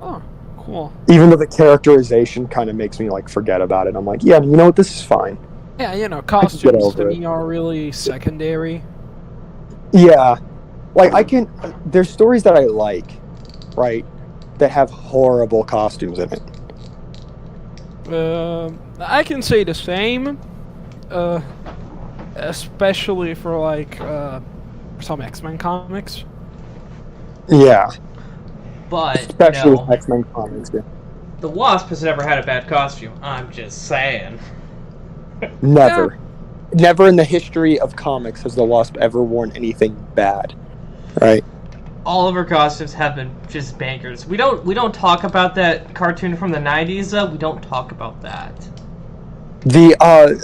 [SPEAKER 2] Oh, cool.
[SPEAKER 1] Even though the characterization kind of makes me like forget about it. I'm like, yeah, you know what, this is fine.
[SPEAKER 2] Yeah, you know,
[SPEAKER 1] get
[SPEAKER 2] costumes
[SPEAKER 1] over
[SPEAKER 2] to
[SPEAKER 1] it.
[SPEAKER 2] me are really secondary.
[SPEAKER 1] Yeah. Like, there's stories that I like, right, that have horrible costumes in it.
[SPEAKER 2] I can say the same. Especially for like some X-Men comics.
[SPEAKER 1] Yeah.
[SPEAKER 3] But,
[SPEAKER 1] Especially with X-Men comics, yeah.
[SPEAKER 3] the Wasp has never had a bad costume. I'm just saying.
[SPEAKER 1] Never. Never in the history of comics has the Wasp ever worn anything bad. Right?
[SPEAKER 3] All of her costumes have been just bangers. We don't talk about that cartoon from the 90s, though. We don't talk about that.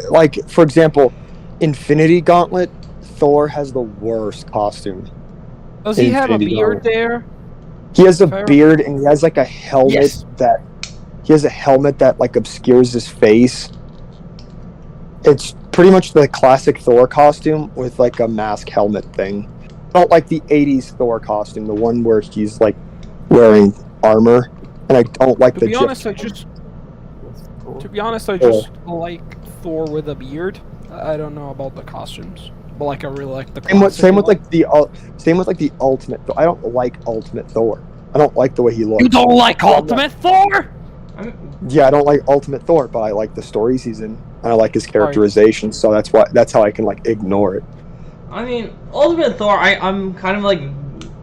[SPEAKER 1] Like, for example, Infinity Gauntlet Thor has the worst costume.
[SPEAKER 2] Does he have a
[SPEAKER 1] Infinity
[SPEAKER 2] beard
[SPEAKER 1] War.
[SPEAKER 2] there?
[SPEAKER 1] He has a
[SPEAKER 2] Fair.
[SPEAKER 1] beard and he has like a helmet
[SPEAKER 2] Yes.
[SPEAKER 1] that like obscures his face. It's pretty much the classic Thor costume with like a mask helmet thing. I don't like the 80s Thor costume, the one where he's like wearing armor, and I don't like
[SPEAKER 2] To
[SPEAKER 1] the
[SPEAKER 2] be honest, I just like Thor with a beard. I don't know about the costumes, but like I really like the.
[SPEAKER 1] same with like the Ultimate Thor. I don't like Ultimate Thor. I don't like the way he looks.
[SPEAKER 2] You don't like Ultimate Thor?
[SPEAKER 1] Yeah, I don't like Ultimate Thor, but I like the stories he's in, and I like his characterization. So that's how I can like ignore it.
[SPEAKER 3] I mean, Ultimate Thor, I'm kind of like,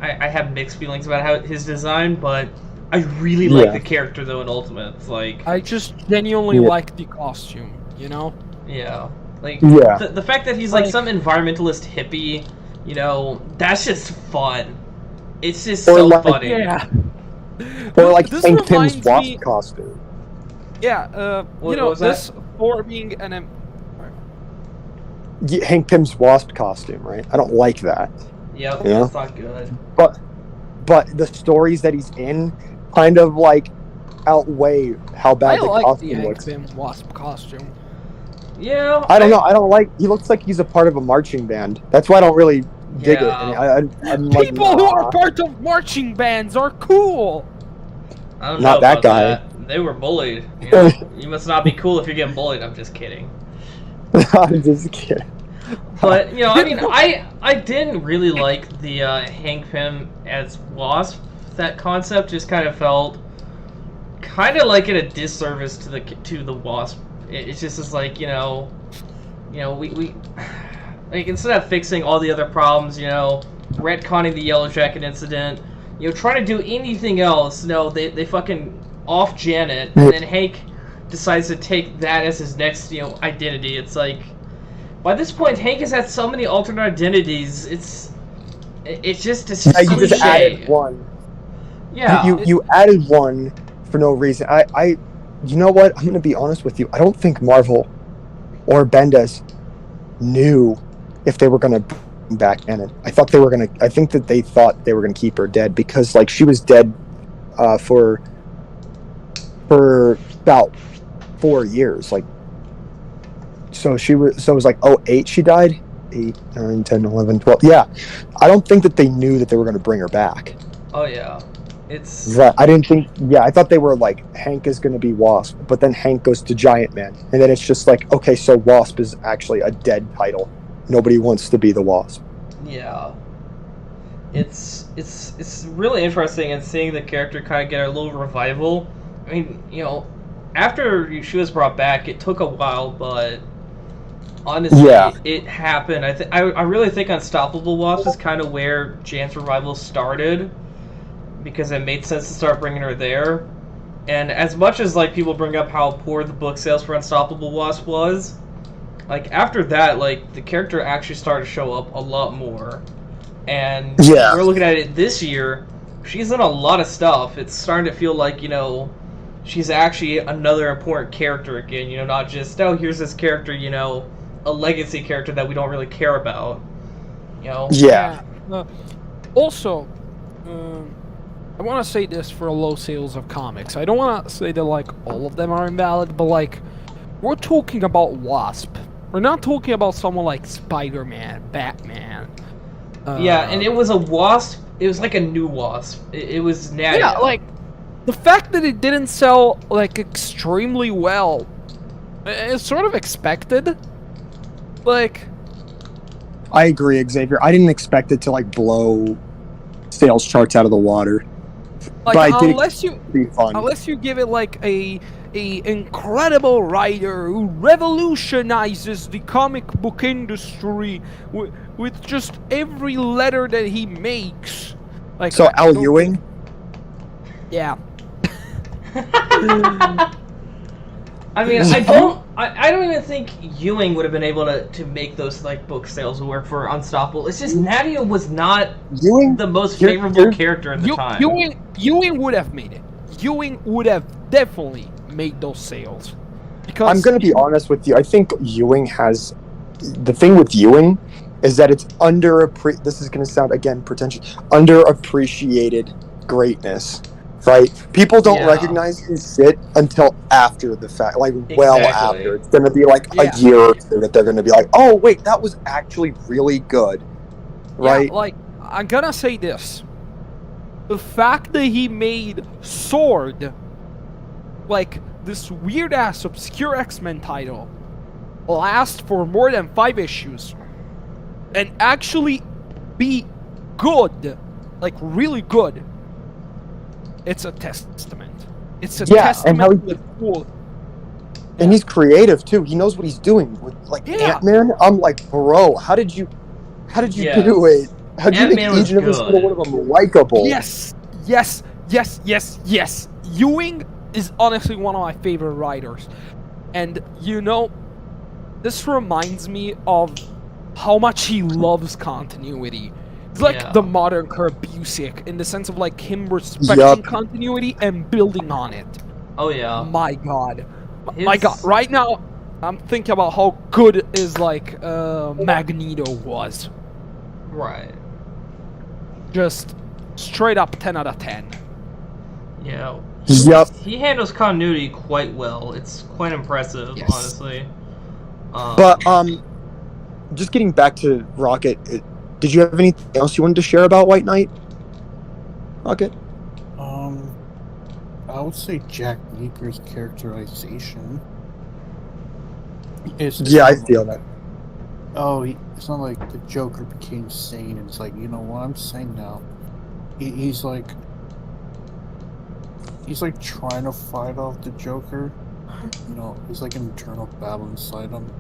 [SPEAKER 3] I have mixed feelings about how his design, but I really like the character though in Ultimate. It's like,
[SPEAKER 2] I just genuinely like the costume, you know?
[SPEAKER 3] Yeah. Like,
[SPEAKER 1] Yeah.
[SPEAKER 3] the fact that he's like some environmentalist hippie, you know, that's just fun. It's just
[SPEAKER 1] Or
[SPEAKER 3] so
[SPEAKER 1] like-
[SPEAKER 3] funny.
[SPEAKER 2] Yeah.
[SPEAKER 1] Or like
[SPEAKER 2] This
[SPEAKER 1] Hank Pym's
[SPEAKER 2] reminds
[SPEAKER 1] Wasp
[SPEAKER 2] me-
[SPEAKER 1] costume.
[SPEAKER 2] Yeah,
[SPEAKER 3] What
[SPEAKER 2] you know,
[SPEAKER 3] was that?
[SPEAKER 2] this Thor being an
[SPEAKER 1] Hank Pym's Wasp costume, right? I don't like that.
[SPEAKER 3] Yep,
[SPEAKER 1] Yeah.
[SPEAKER 3] that's not good.
[SPEAKER 1] But the stories that he's in kind of like outweigh how
[SPEAKER 2] I
[SPEAKER 1] bad the
[SPEAKER 2] like the
[SPEAKER 1] costume
[SPEAKER 2] Hank
[SPEAKER 1] looks.
[SPEAKER 2] Pym Wasp costume.
[SPEAKER 3] Yeah.
[SPEAKER 1] I don't know. I don't like. He looks like he's a part of a marching band. That's why I don't really dig it.
[SPEAKER 3] Yeah.
[SPEAKER 1] And I'm like,
[SPEAKER 2] People who are
[SPEAKER 1] nah.
[SPEAKER 2] part of marching bands are cool.
[SPEAKER 3] I don't
[SPEAKER 1] Not
[SPEAKER 3] know
[SPEAKER 1] that
[SPEAKER 3] about
[SPEAKER 1] guy.
[SPEAKER 3] that. They were bullied. You know? You must not be cool if you're getting bullied. I'm just kidding.
[SPEAKER 1] I'm just kidding.
[SPEAKER 3] But you know, I mean, I didn't really like the Hank Pym as Wasp. That concept just kind of felt kind of like a disservice to the Wasp. It's just like we like instead of fixing all the other problems, retconning the Yellow Jacket incident, trying to do anything else. No, they fucking off Janet, and then Hank decides to take that as his next identity. It's like, by this point, Hank has had so many alternate identities. It's just a
[SPEAKER 1] Yeah, you just
[SPEAKER 3] cliche.
[SPEAKER 1] added one.
[SPEAKER 3] Yeah.
[SPEAKER 1] You added one for no reason. You know what? I'm gonna be honest with you. I don't think Marvel or Bendis knew if they were gonna bring back Janet. I think that they thought they were gonna keep her dead because like she was dead for about 4 years. Like so it was like 2008 she died. 8, 9, 10, 11, 12. Yeah. I don't think that they knew that they were gonna bring her back.
[SPEAKER 3] Oh yeah. It's
[SPEAKER 1] Right. I didn't think. Yeah, I thought they were like Hank is going to be Wasp, but then Hank goes to Giant Man, and then it's just like, okay, so Wasp is actually a dead title. Nobody wants to be the Wasp.
[SPEAKER 3] yeah. It's really interesting and seeing the character kind of get a little revival. I mean, after she was brought back, it took a while, but honestly,
[SPEAKER 1] Yeah.
[SPEAKER 3] it happened. I really think Unstoppable Wasp is kind of where Jan's revival started, because it made sense to start bringing her there. And as much as like people bring up how poor the book sales for Unstoppable Wasp was, like after that, like the character actually started to show up a lot more. And
[SPEAKER 1] Yeah.
[SPEAKER 3] we're looking at it this year, she's in a lot of stuff. It's starting to feel like, she's actually another important character again, not just, oh, here's this character, a legacy character that we don't really care about.
[SPEAKER 1] Yeah.
[SPEAKER 2] Also, I want to say this for low sales of comics. I don't want to say that like all of them are invalid, but like we're talking about Wasp. We're not talking about someone like Spider-Man, Batman.
[SPEAKER 3] Yeah, and it was a Wasp. It was like a new Wasp. It was natty.
[SPEAKER 2] Yeah, like the fact that it didn't sell like extremely well is sort of expected. Like,
[SPEAKER 1] I agree, Xavier. I didn't expect it to like blow sales charts out of the water.
[SPEAKER 2] like
[SPEAKER 1] But I did
[SPEAKER 2] unless you
[SPEAKER 1] It'd be fun.
[SPEAKER 2] Unless you give it like a incredible writer who revolutionizes the comic book industry with just every letter that he makes. Like
[SPEAKER 1] So
[SPEAKER 2] I
[SPEAKER 1] Al
[SPEAKER 2] don't
[SPEAKER 1] Ewing.
[SPEAKER 2] think- Yeah.
[SPEAKER 3] I mean, I don't even think Ewing would have been able to make those like book sales work for Unstoppable. It's just Nadia was not
[SPEAKER 1] Ewing.
[SPEAKER 3] the most
[SPEAKER 1] You're-
[SPEAKER 3] favorable
[SPEAKER 1] you're-
[SPEAKER 3] character at the time.
[SPEAKER 2] Ewing would have made it. Ewing would have definitely made those sales. Because
[SPEAKER 1] I'm gonna be honest with you. I think Ewing has the thing with Ewing is that it's this is going to sound again pretentious, underappreciated greatness, right? People don't recognize his shit until after the fact, like well after. It's going to be like a year or two that they're going to be like, oh wait, that was actually really good, right?
[SPEAKER 2] Yeah, like, I'm gonna say this. The fact that he made Sword, like, this weird-ass obscure X-Men title, last for more than 5 issues, and actually be good, like, really good, it's a testament. It's a testament to the cool.
[SPEAKER 1] And he's creative, too. He knows what he's doing. With, like, Ant-Man, I'm like, bro, how did you do it? How did you make each and every single one of them likable?
[SPEAKER 2] Yes. Ewing is honestly one of my favorite writers. And, you know, this reminds me of how much he loves continuity. It's like the modern Kurt Busiek, in the sense of, like, him respecting continuity and building on it.
[SPEAKER 3] Oh, yeah.
[SPEAKER 2] My God. My God. Right now, I'm thinking about how good is, like, Magneto was.
[SPEAKER 3] Right.
[SPEAKER 2] Just straight up 10 out of 10.
[SPEAKER 3] Yeah.
[SPEAKER 1] Yep.
[SPEAKER 3] He handles continuity quite well. It's quite impressive, honestly.
[SPEAKER 1] But just getting back to Rocket, did you have anything else you wanted to share about White Knight? Rocket?
[SPEAKER 4] I would say Jack Napier's characterization.
[SPEAKER 1] I feel that.
[SPEAKER 4] Oh, it's not like the Joker became sane and it's like, you know what, I'm sane now. He's like trying to fight off the Joker. You know, it's like an internal battle inside him.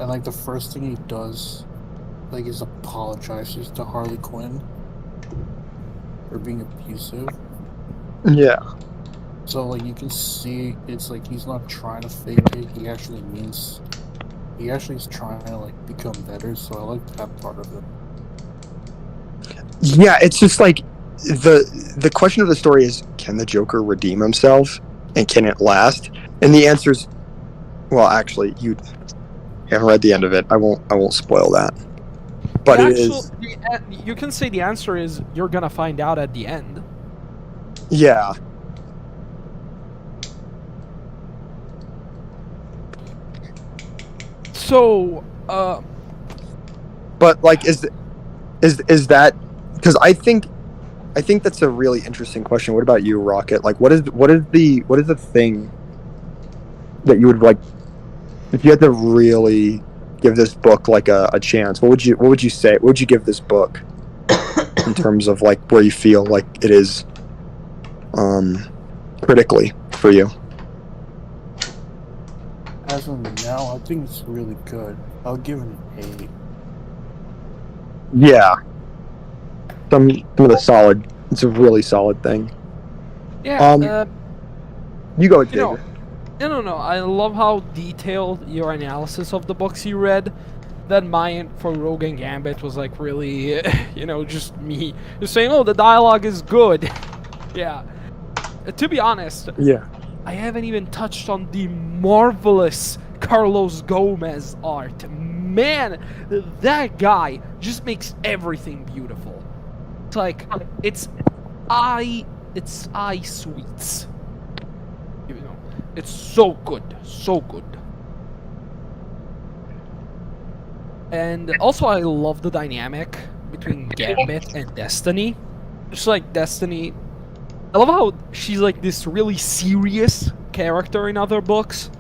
[SPEAKER 4] And like the first thing he does, like, is apologizes to Harley Quinn for being abusive.
[SPEAKER 1] Yeah.
[SPEAKER 4] So like you can see, it's like he's not trying to fake it. He actually is trying to like become better. So I like that part of it.
[SPEAKER 1] Yeah, it's just like the question of the story is, can the Joker redeem himself, and can it last? And the answer is, well, actually, you haven't read the end of it. I won't spoil that. But
[SPEAKER 2] you can say the answer is you're gonna find out at the end.
[SPEAKER 1] Yeah.
[SPEAKER 2] So,
[SPEAKER 1] but like, is that, because I think that's a really interesting question. What about you, Rocket? Like, what is the thing that you would like, if you had to really give this book like a chance? What would you say? What would you give this book in terms of like where you feel like it is critically for you?
[SPEAKER 4] As of now, I think it's really good. I'll give it an 8.
[SPEAKER 1] Yeah. Some of the solid. It's a really solid thing.
[SPEAKER 2] Yeah.
[SPEAKER 1] You go, Xavier.
[SPEAKER 2] No. I love how detailed your analysis of the books you read. Then mine for Rogue and Gambit was like really, just me just saying, oh, the dialogue is good. Yeah. To be honest.
[SPEAKER 1] Yeah.
[SPEAKER 2] I haven't even touched on the marvelous Carlos Gomez art. Man, that guy just makes everything beautiful. It's like, it's eye sweets. It's so good, so good. And also I love the dynamic between Gambit and Destiny. Just like Destiny, I love how she's like this really serious character in other books.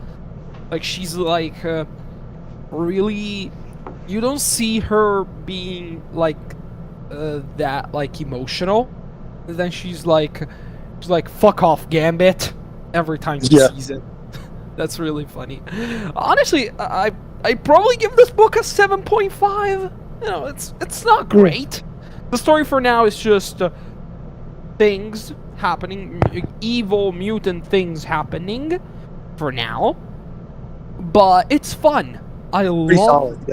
[SPEAKER 2] Like she's like really, you don't see her being like that like emotional. And then she's like fuck off Gambit every time she sees it. That's really funny. Honestly, I probably give this book a 7.5. It's not great. The story for now is just things happening, evil mutant things happening for now, but it's fun. I love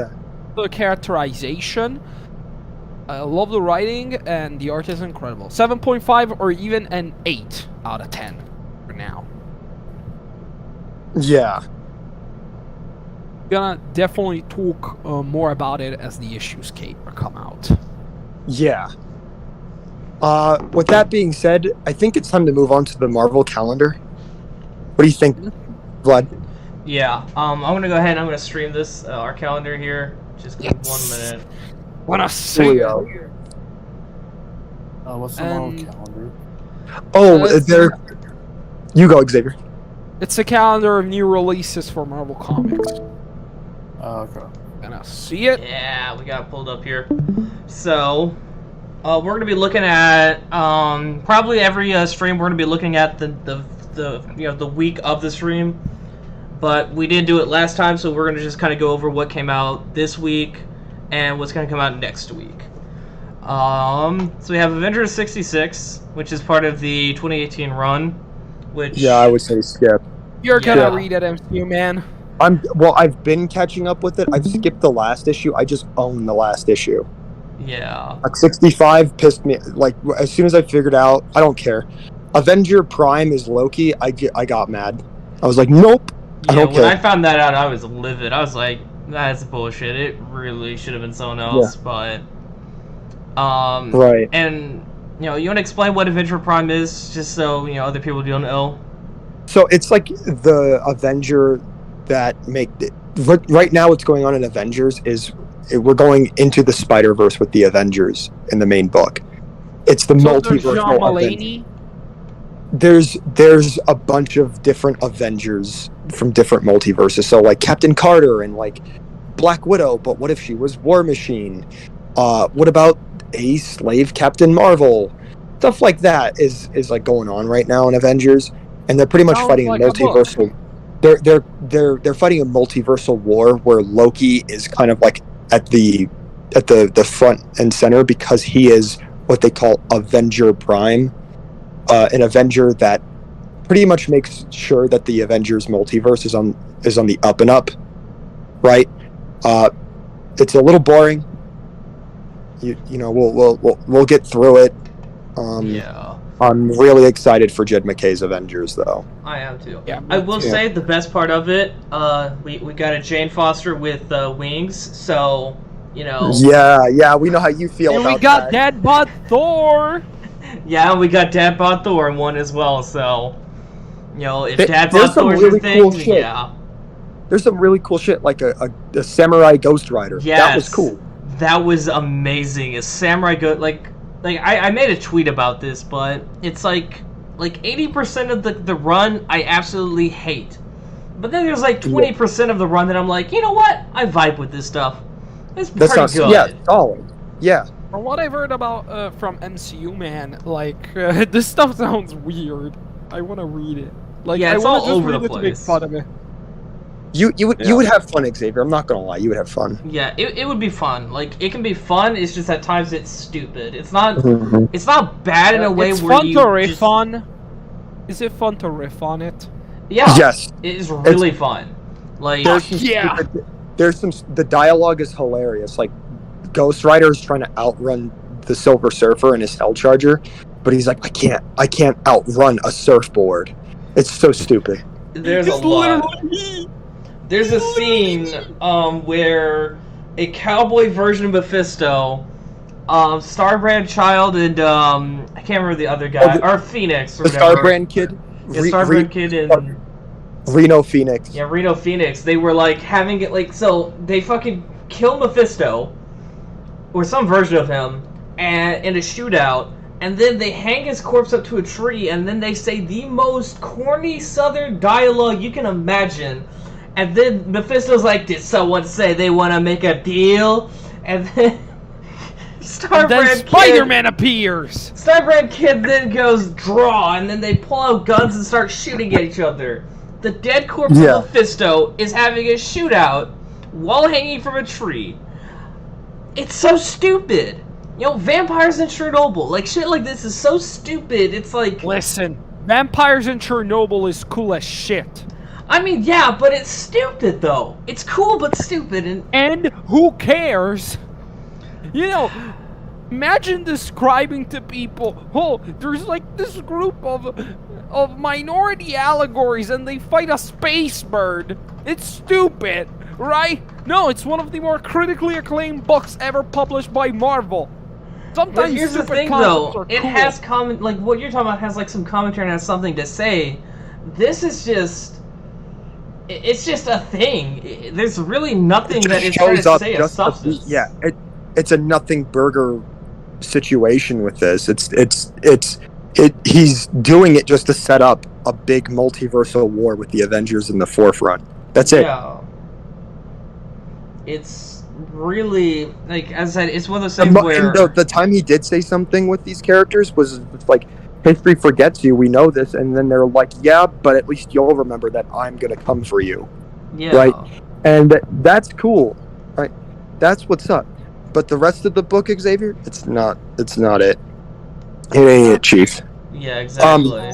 [SPEAKER 2] the characterization. I love the writing, and the art is incredible. 7.5 or even an 8 out of 10 for now.
[SPEAKER 1] Yeah.
[SPEAKER 2] Gonna definitely talk more about it as the issues come out.
[SPEAKER 1] Yeah. With that being said, I think it's time to move on to the Marvel calendar. What do you think, Vlad?
[SPEAKER 3] Yeah. I'm gonna go ahead and I'm gonna stream this our calendar here. Just give me 1 minute.
[SPEAKER 2] Wanna see it?
[SPEAKER 4] What's the Marvel
[SPEAKER 2] And-
[SPEAKER 4] calendar?
[SPEAKER 1] Oh,
[SPEAKER 2] Let's-
[SPEAKER 1] there. You go, Xavier.
[SPEAKER 2] It's a calendar of new releases for Marvel Comics.
[SPEAKER 4] Okay.
[SPEAKER 2] Gonna see it?
[SPEAKER 3] Yeah, we got it pulled up here. So, we're gonna be looking at probably every stream. We're gonna be looking at the week of the stream, but we didn't do it last time, so we're gonna just kind of go over what came out this week and what's gonna come out next week. So we have Avengers 66, which is part of the 2018 run. Which
[SPEAKER 1] Yeah, I would say skip.
[SPEAKER 2] You're gonna
[SPEAKER 3] Yeah.
[SPEAKER 2] read it, MCU man.
[SPEAKER 1] I've been catching up with it. I've skipped the last issue. I just own the last issue.
[SPEAKER 3] Yeah.
[SPEAKER 1] Like 65 pissed me. Like as soon as I figured out, I don't care. Avenger Prime is Loki. I got mad. I was like, nope. I
[SPEAKER 3] Yeah,
[SPEAKER 1] don't
[SPEAKER 3] when
[SPEAKER 1] care.
[SPEAKER 3] I found that out, I was livid. I was like, that's bullshit. It really should have been someone else, but...
[SPEAKER 1] Right.
[SPEAKER 3] And, you want to explain what Avenger Prime is, just so, other people don't know?
[SPEAKER 1] So it's like the Avenger that right now what's going on in Avengers is we're going into the Spider-Verse with the Avengers in the main book. It's the
[SPEAKER 2] So there's John
[SPEAKER 1] multiverse.
[SPEAKER 2] Mulaney.
[SPEAKER 1] There's a bunch of different Avengers from different multiverses. So like Captain Carter and like Black Widow, but what if she was War Machine? What about a slave Captain Marvel? Stuff like that is like going on right now in Avengers, and they're pretty much
[SPEAKER 2] Sounds
[SPEAKER 1] fighting
[SPEAKER 2] like
[SPEAKER 1] a
[SPEAKER 2] a book.
[SPEAKER 1] multiversal. They're fighting a multiversal war where Loki is kind of like at the front and center because he is what they call Avenger Prime, an Avenger that pretty much makes sure that the Avengers multiverse is on the up and up, right? It's a little boring. We'll get through it.
[SPEAKER 3] Yeah.
[SPEAKER 1] I'm really excited for Jed McKay's Avengers, though.
[SPEAKER 3] I am too.
[SPEAKER 2] Yeah,
[SPEAKER 3] I will
[SPEAKER 1] Yeah.
[SPEAKER 3] say the best part of it, we got a Jane Foster with wings, so,
[SPEAKER 1] Yeah, we know how you feel
[SPEAKER 2] And
[SPEAKER 1] about
[SPEAKER 2] we got
[SPEAKER 1] that.
[SPEAKER 2] Deadbot Thor.
[SPEAKER 3] Yeah, we got Dadbot Thor in one as well, so, if
[SPEAKER 1] There's
[SPEAKER 3] Dadbot
[SPEAKER 1] some
[SPEAKER 3] Thor's
[SPEAKER 1] really
[SPEAKER 3] your thing,
[SPEAKER 1] cool shit.
[SPEAKER 3] yeah.
[SPEAKER 1] There's some really cool shit, like a samurai Ghost Rider.
[SPEAKER 3] Yes.
[SPEAKER 1] That was cool.
[SPEAKER 3] That was amazing. A samurai like I made a tweet about this, but it's like 80% of the run I absolutely hate. But then there's like 20% of the run that I'm like, you know what? I vibe with this stuff. It's
[SPEAKER 1] That
[SPEAKER 3] pretty
[SPEAKER 1] sounds
[SPEAKER 3] good.
[SPEAKER 1] yeah, solid. Yeah.
[SPEAKER 2] From what I've heard about from MCU man, like this stuff sounds weird. I want to read it. Like
[SPEAKER 3] Yeah,
[SPEAKER 2] I
[SPEAKER 3] it's
[SPEAKER 2] wanna
[SPEAKER 3] all
[SPEAKER 2] just
[SPEAKER 3] over
[SPEAKER 2] read
[SPEAKER 3] the
[SPEAKER 2] it to make
[SPEAKER 3] place.
[SPEAKER 2] fun of it.
[SPEAKER 1] You would have fun, Xavier. I'm not gonna lie, you would have fun.
[SPEAKER 3] Yeah, it would be fun. Like it can be fun. It's just at times it's stupid. It's not
[SPEAKER 1] Mhm.
[SPEAKER 3] it's not bad in a way
[SPEAKER 2] It's
[SPEAKER 3] where
[SPEAKER 2] fun
[SPEAKER 3] you
[SPEAKER 2] to riff
[SPEAKER 3] just,
[SPEAKER 2] on. Is it fun to riff on it?
[SPEAKER 3] Yeah,
[SPEAKER 1] Yes.
[SPEAKER 3] it is really fun. Like
[SPEAKER 1] There's some
[SPEAKER 2] Yeah.
[SPEAKER 1] the dialogue is hilarious. Like Ghost Rider is trying to outrun the Silver Surfer and his Hell Charger, but he's like, I can't outrun a surfboard. It's so stupid.
[SPEAKER 3] there's a
[SPEAKER 2] It's
[SPEAKER 3] lot.
[SPEAKER 2] literally me.
[SPEAKER 3] There's a scene where a cowboy version of Mephisto, Starbrand Child, and I can't remember the other guy, or Phoenix, or
[SPEAKER 1] The
[SPEAKER 3] whatever.
[SPEAKER 1] Starbrand kid,
[SPEAKER 3] Yeah, Starbrand Kid and
[SPEAKER 1] Reno Phoenix.
[SPEAKER 3] yeah, Reno Phoenix. They were like having it like so. They fucking kill Mephisto, or some version of him, and in a shootout. And then they hang his corpse up to a tree, and then they say the most corny Southern dialogue you can imagine. And then Mephisto's like, "Did someone say they want to make a deal?" And then
[SPEAKER 2] And then Spider-Man appears.
[SPEAKER 3] Starbrand Kid then goes draw, and then they pull out guns and start shooting at each other. The dead corpse
[SPEAKER 1] Yeah.
[SPEAKER 3] of Mephisto is having a shootout while hanging from a tree. It's so stupid. Vampires in Chernobyl, like shit like this is so stupid. It's like,
[SPEAKER 2] Listen, Vampires in Chernobyl is cool as shit.
[SPEAKER 3] I mean, yeah, but it's stupid though. It's cool but stupid,
[SPEAKER 2] And who cares? Imagine describing to people, oh, there's like this group of minority allegories and they fight a space bird. It's stupid. right? No, it's one of the more critically acclaimed books ever published by Marvel. Sometimes
[SPEAKER 3] But here's the
[SPEAKER 2] stupid
[SPEAKER 3] thing,
[SPEAKER 2] concepts
[SPEAKER 3] though.
[SPEAKER 2] are
[SPEAKER 3] It
[SPEAKER 2] cool.
[SPEAKER 3] has like what you're talking about has like some commentary and has something to say. This is just. It's just a thing. There's really nothing that it's trying to say of substance.
[SPEAKER 1] It's a nothing burger situation with this. He's doing it just to set up a big multiversal war with the Avengers in the forefront. That's it.
[SPEAKER 3] Yeah. It's really like, as I said, it's one of those things where
[SPEAKER 1] And the time he did say something with these characters was it's like, history forgets you, we know this, and then they're like, yeah, but at least you'll remember that I'm gonna come for you.
[SPEAKER 3] yeah.
[SPEAKER 1] Right? And that's cool. Right? That's what's up. But the rest of the book, Xavier, it's not it. It ain't it, Chief.
[SPEAKER 3] Yeah, exactly.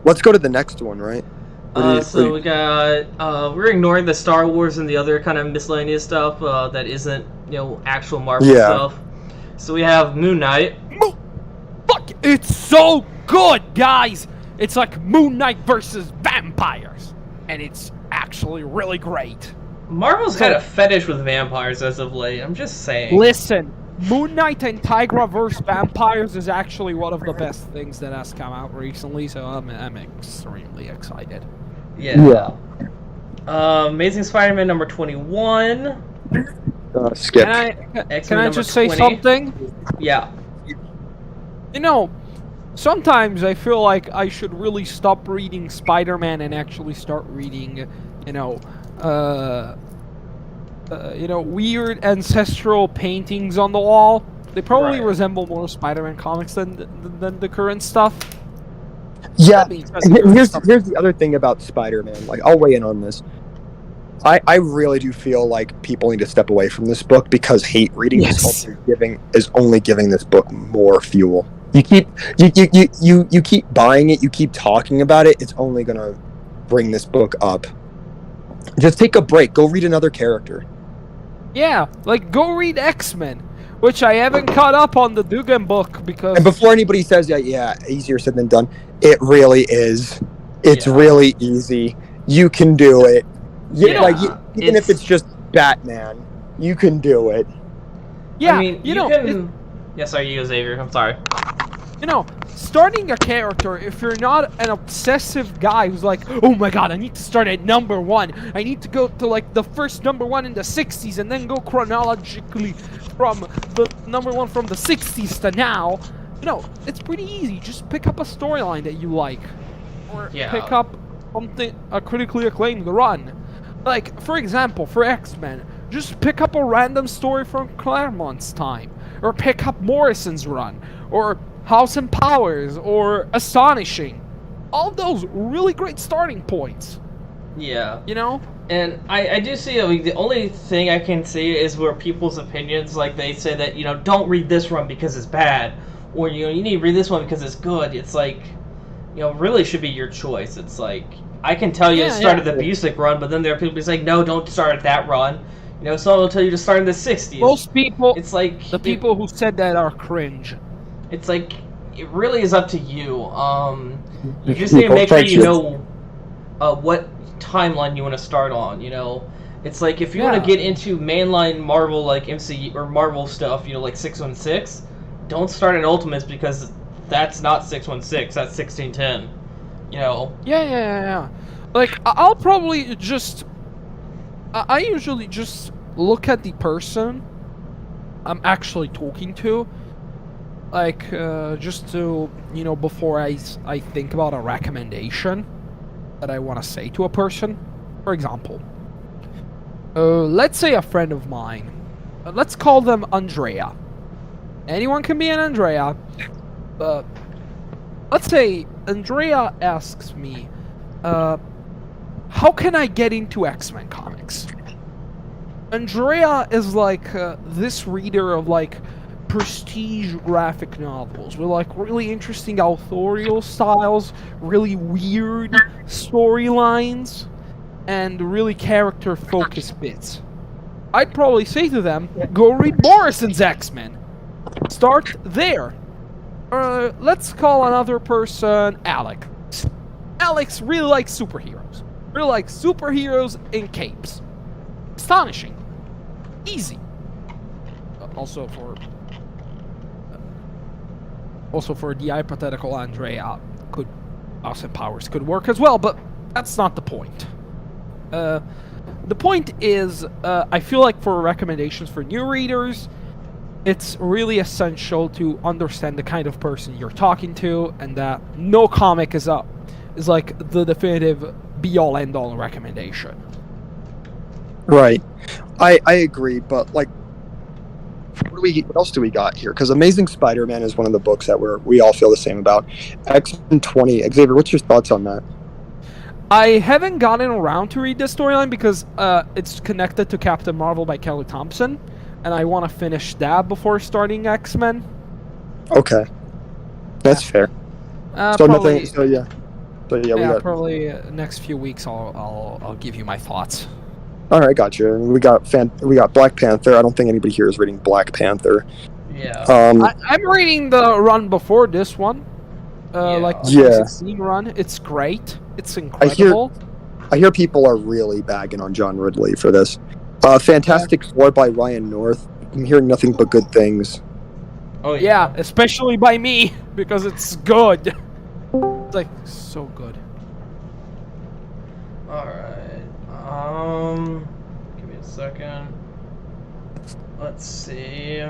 [SPEAKER 1] Let's go to the next one, right?
[SPEAKER 3] We got we're ignoring the Star Wars and the other kind of miscellaneous stuff that isn't, actual Marvel stuff. So we have Moon Knight.
[SPEAKER 2] Fuck, it's so good, guys! It's like Moon Knight versus vampires. And it's actually really great.
[SPEAKER 3] Marvel's had a fetish with vampires as of late. I'm just saying.
[SPEAKER 2] Listen, Moon Knight and Tigra vs. Vampires is actually one of the best things that has come out recently, so I'm extremely excited.
[SPEAKER 3] Yeah. Amazing Spider-Man number 21.
[SPEAKER 1] Skip.
[SPEAKER 2] Can I just say
[SPEAKER 3] 20.
[SPEAKER 2] something?
[SPEAKER 3] Yeah.
[SPEAKER 2] Sometimes I feel like I should really stop reading Spider-Man and actually start reading, weird ancestral paintings on the wall. They probably resemble more Spider-Man comics than the current stuff.
[SPEAKER 1] Yeah, here's the other thing about Spider-Man. Like, I'll weigh in on this. I really do feel like people need to step away from this book because hate reading is only giving this book more fuel. You keep buying it, you keep talking about it, it's only gonna bring this book up. Just take a break, go read another character.
[SPEAKER 2] Yeah, like go read X-Men, which I haven't caught up on the Dugan book because.
[SPEAKER 1] And before anybody says easier said than done, it really is. It's really easy. You can do it. Even if it's just Batman, you can do it.
[SPEAKER 2] Yeah,
[SPEAKER 3] I mean, you can. Sorry, you, Xavier. I'm sorry.
[SPEAKER 2] Starting a character, if you're not an obsessive guy who's like, oh my god, I need to start at number 1. I need to go to like the first number 1 in the 60s and then go chronologically from the number 1 from the 60s to now. It's pretty easy. Just pick up a storyline that you like. Or pick up a critically acclaimed run. Like, for example, for X-Men, just pick up a random story from Claremont's time. Or pick up Morrison's run. Or House and Powers. Or Astonishing. All those really great starting points.
[SPEAKER 3] Yeah.
[SPEAKER 2] And
[SPEAKER 3] I do see, the only thing I can see is where people's opinions, like they say that, don't read this run because it's bad. Or, you need to read this one because it's good. It's like, really should be your choice. It's like, I can tell you to start at the Busick run, but then there are people who's like, no, don't start at that run. Someone will tell you to start in the 60s.
[SPEAKER 2] Most people,
[SPEAKER 3] it's like
[SPEAKER 2] the people who said that are cringe.
[SPEAKER 3] It's like, it really is up to you. You just need to make sure you know what timeline you want to start on, It's like, if you want to get into mainline Marvel, like MCU, or Marvel stuff, like 616, don't start at Ultimates because that's not 616, that's 1610.
[SPEAKER 2] Yeah. Like, I'll probably just. I usually just look at the person I'm actually talking to. Like, just to, before I think about a recommendation that I want to say to a person. For example, let's say a friend of mine. Let's call them Andrea. Anyone can be an Andrea. Let's say Andrea asks me, how can I get into X-Men comics? Andrea is like this reader of like prestige graphic novels with like really interesting authorial styles, really weird storylines, and really character-focused bits. I'd probably say to them, go read Morrison's X-Men. Start there. Let's call another person Alex. Alex really likes superheroes. Really likes superheroes in capes. astonishing, easy. Also for the hypothetical Andrea, could Austin Powers could work as well, but that's not the point. The point is, I feel like for recommendations for new readers, it's really essential to understand the kind of person you're talking to, and that no comic is like the definitive be-all end-all recommendation.
[SPEAKER 1] Right. I agree, but like, what else do we got here? Because Amazing Spider-Man is one of the books that we all feel the same about. X-Men 20. Xavier, what's your thoughts on that?
[SPEAKER 2] I haven't gotten around to read this storyline because it's connected to Captain Marvel by Kelly Thompson, and I want to finish that before starting X-Men.
[SPEAKER 1] Okay, that's fair.
[SPEAKER 2] Probably,
[SPEAKER 1] nothing. So yeah, we got.
[SPEAKER 2] Probably next few weeks I'll give you my thoughts.
[SPEAKER 1] All right, gotcha. We got Black Panther. I don't think anybody here is reading Black Panther.
[SPEAKER 3] Yeah.
[SPEAKER 2] I'm reading the run before this one. Like the 2016 run. It's great. It's incredible.
[SPEAKER 1] I hear people are really bagging on John Ridley for this. Fantastic Four by Ryan North. I'm hearing nothing but good things.
[SPEAKER 3] Oh
[SPEAKER 2] yeah, especially by me because it's good. It's like so good.
[SPEAKER 3] All right. Give me a second. Let's see.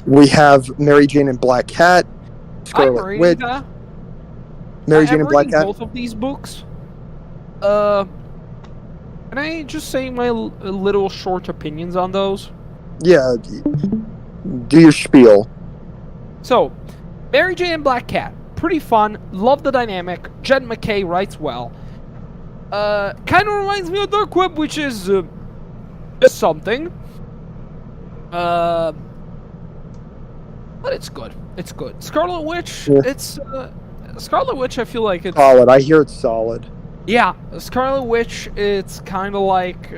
[SPEAKER 1] We have Mary Jane and Black Cat, Scarlet Witch. Mary Jane and Black Cat.
[SPEAKER 2] Both of these books. Can I just say my little short opinions on those?
[SPEAKER 1] Yeah, do your spiel.
[SPEAKER 2] So, Mary Jane and Black Cat, pretty fun. Love the dynamic. Jed McKay writes well. Kind of reminds me of Dark Web, which is something. But it's good. It's good. Scarlet Witch. Yeah. It's Scarlet Witch. I feel like it's
[SPEAKER 1] solid. I hear it's solid.
[SPEAKER 2] Yeah, Scarlet Witch. It's kind of like,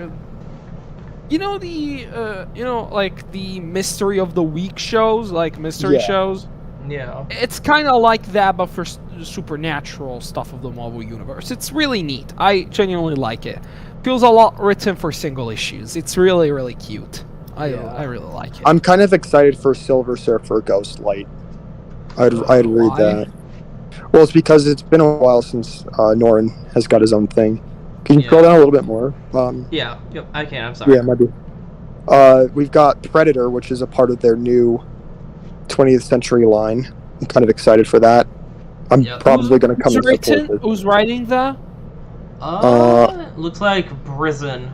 [SPEAKER 2] like the Mystery of the Week shows, like mystery shows.
[SPEAKER 3] Yeah.
[SPEAKER 2] It's kind of like that, but for supernatural stuff of the Marvel Universe. It's really neat. I genuinely like it. Feels a lot written for single issues. It's really, really cute. I really like it.
[SPEAKER 1] I'm kind of excited for Silver Surfer Ghostlight. I'd read that. Well, it's because it's been a while since Norrin has got his own thing. Can you scroll down a little bit more?
[SPEAKER 3] Yeah, yep, I can. I'm sorry.
[SPEAKER 1] Yeah, maybe. We've got Predator, which is a part of their new 20th Century line. I'm kind of excited for that. I'm probably going to come and support it.
[SPEAKER 2] Who's writing that?
[SPEAKER 3] Looks like Brisson.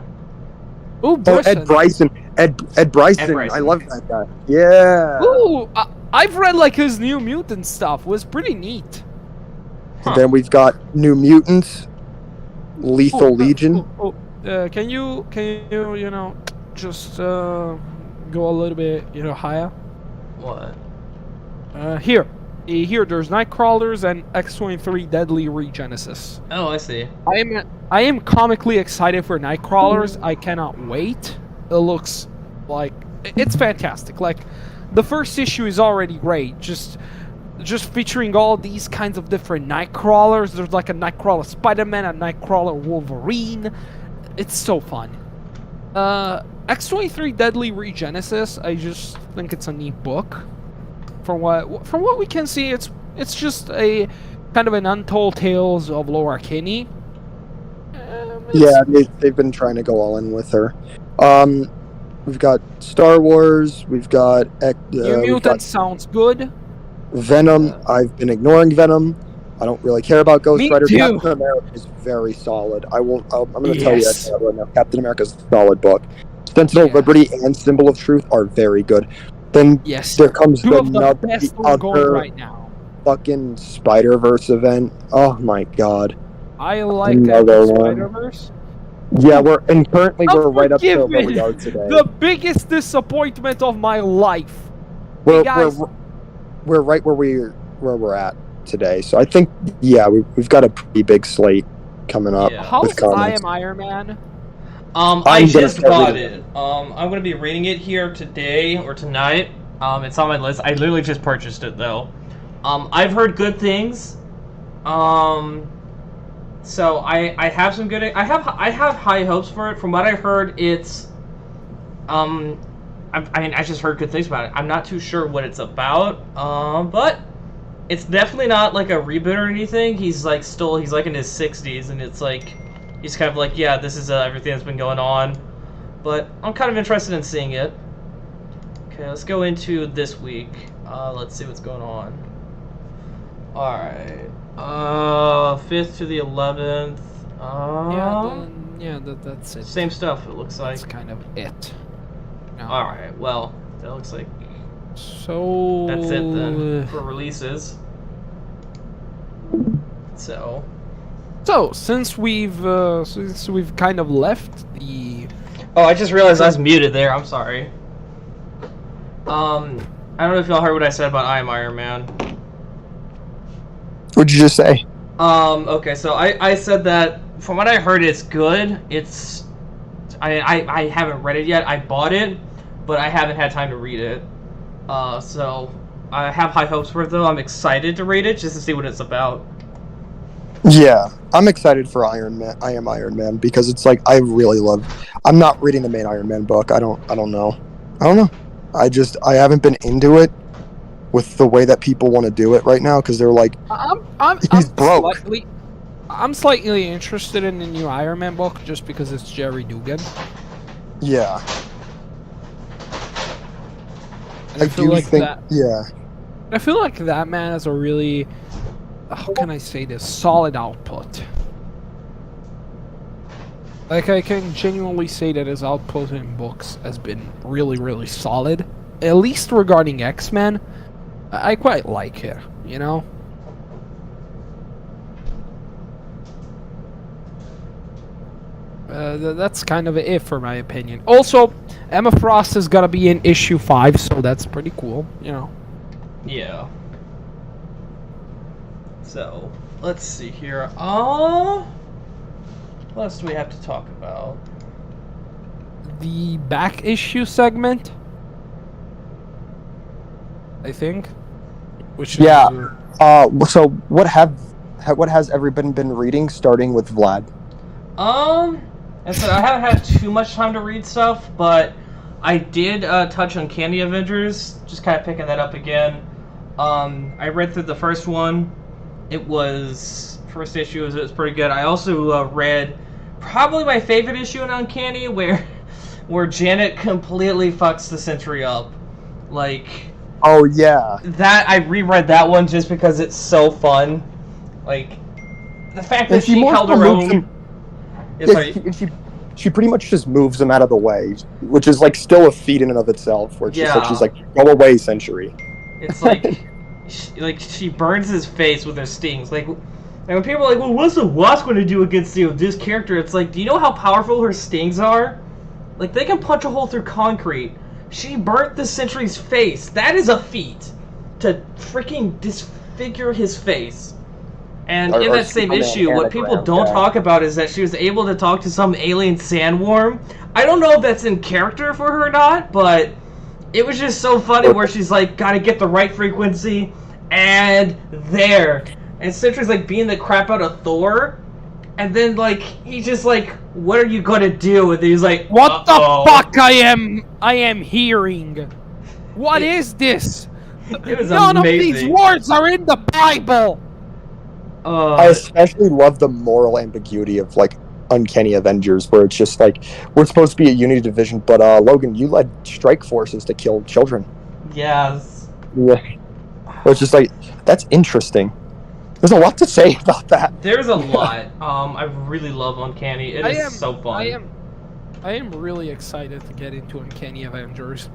[SPEAKER 2] Ooh, Brisson.
[SPEAKER 1] Ed Bryson. Ed Bryson. I love that guy. Yeah.
[SPEAKER 2] Ooh, I've read like his New Mutant stuff. It was pretty neat.
[SPEAKER 1] And then we've got New Mutants, Lethal Legion.
[SPEAKER 2] Can you just go a little bit higher?
[SPEAKER 3] What?
[SPEAKER 2] Here there's Nightcrawlers and X-23 Deadly Regenesis.
[SPEAKER 3] Oh, I see.
[SPEAKER 2] I am comically excited for Nightcrawlers. I cannot wait. It looks like it's fantastic. Like the first issue is already great. Just featuring all these kinds of different Nightcrawlers. There's like a Nightcrawler Spider-Man, a Nightcrawler Wolverine. It's so fun. X-23 Deadly Regenesis, I just think it's a neat book. From what we can see, it's just a kind of an untold tales of Laura Kinney.
[SPEAKER 1] Yeah, they've been trying to go all in with her. We've got Star Wars. We've got
[SPEAKER 2] New Mutant sounds good.
[SPEAKER 1] Venom. I've been ignoring Venom. I don't really care about Ghost Rider. Captain America is very solid. I'm going to tell you that right now. Captain America's a solid book. Sentinel, Liberty, and Symbol of Truth are very good. Then there comes the
[SPEAKER 2] best one going right now.
[SPEAKER 1] Fucking Spider-Verse event. Oh my god.
[SPEAKER 2] I like that Spider-Verse.
[SPEAKER 1] Yeah, we're right up to where we are today.
[SPEAKER 2] The biggest disappointment of my life.
[SPEAKER 1] We're right where we're at today. So I think we've got a pretty big slate coming up.
[SPEAKER 2] How is I Am Iron Man?
[SPEAKER 3] I just bought it. I'm gonna be reading it here today or tonight. It's on my list. I literally just purchased it though. I've heard good things. So I have some good. I have high hopes for it. From what I heard, it's I just heard good things about it. I'm not too sure what it's about, but it's definitely not like a reboot or anything. He's like in his 60s, and it's like he's kind of like, yeah, this is everything that's been going on. But I'm kind of interested in seeing it. Okay, let's go into this week. Let's see what's going on. All right, 5th to the 11th.
[SPEAKER 2] That's it.
[SPEAKER 3] Same stuff. It looks like.
[SPEAKER 2] That's kind of it. No.
[SPEAKER 3] All right. Well, that looks like
[SPEAKER 2] So
[SPEAKER 3] that's it then for releases. So
[SPEAKER 2] since we've kind of left the.
[SPEAKER 3] Oh, I just realized I was muted there. I'm sorry. I don't know if y'all heard what I said about I Am Iron Man.
[SPEAKER 1] What'd you just say?
[SPEAKER 3] Okay, so I said that from what I heard, it's good. I haven't read it yet. I bought it, but I haven't had time to read it. So I have high hopes for it, though. I'm excited to read it just to see what it's about.
[SPEAKER 1] Yeah, I'm excited for Iron Man. I Am Iron Man because it's like I really love. I'm not reading the main Iron Man book. I don't know. I haven't been into it with the way that people want to do it right now because they're like, he's broke.
[SPEAKER 2] I'm slightly interested in the new Iron Man book just because it's Jerry Dugan.
[SPEAKER 1] Yeah.
[SPEAKER 2] And I feel like that.
[SPEAKER 1] Yeah.
[SPEAKER 2] I feel like that man has a really, how can I say this, solid output. Like, I can genuinely say that his output in books has been really, really solid. At least regarding X-Men, I quite like it, you know? That's kind of it for my opinion. Also, Emma Frost is gonna be in issue 5, so that's pretty cool, you know?
[SPEAKER 3] Yeah. So, let's see here. What else do we have to talk about?
[SPEAKER 2] The back issue segment, I think. Which
[SPEAKER 1] Yeah.
[SPEAKER 2] is,
[SPEAKER 1] So what has everyone been reading, starting with Vlad?
[SPEAKER 3] And so I haven't had too much time to read stuff, but I did touch on Uncanny Avengers, just kind of picking that up again. I read through the first one. First issue was pretty good. I also read probably my favorite issue in Uncanny, where Janet completely fucks the Sentry up. Like,
[SPEAKER 1] Oh yeah.
[SPEAKER 3] that I reread that one just because it's so fun. Like, the fact that she held her own. Yeah, sorry.
[SPEAKER 1] She pretty much just moves him out of the way, which is like still a feat in and of itself. Where she's like, go away, Century.
[SPEAKER 3] It's like, she burns his face with her stings. Like when people are like, well, what's the Wasp going to do against this character? It's like, do you know how powerful her stings are? Like, they can punch a hole through concrete. She burnt the Sentry's face. That is a feat to freaking disfigure his face. And in that same issue, what people don't talk about is that she was able to talk to some alien sandworm. I don't know if that's in character for her or not, but it was just so funny where she's like, gotta get the right frequency, and there. And Sentry's like beating the crap out of Thor, and then like, he's just like, what are you gonna do? And he's like,
[SPEAKER 2] what the fuck I am hearing? What is this?
[SPEAKER 3] It was
[SPEAKER 2] None
[SPEAKER 3] amazing.
[SPEAKER 2] of these words are in the Bible!
[SPEAKER 1] I especially love the moral ambiguity of like Uncanny Avengers, where it's just like, we're supposed to be a unity division, but Logan, you led strike forces to kill children.
[SPEAKER 3] Yes.
[SPEAKER 1] Yeah. It's just like, that's interesting. There's a lot to say about that.
[SPEAKER 3] There's a lot. I really love Uncanny. It is so fun.
[SPEAKER 2] I am really excited to get into Uncanny Avengers.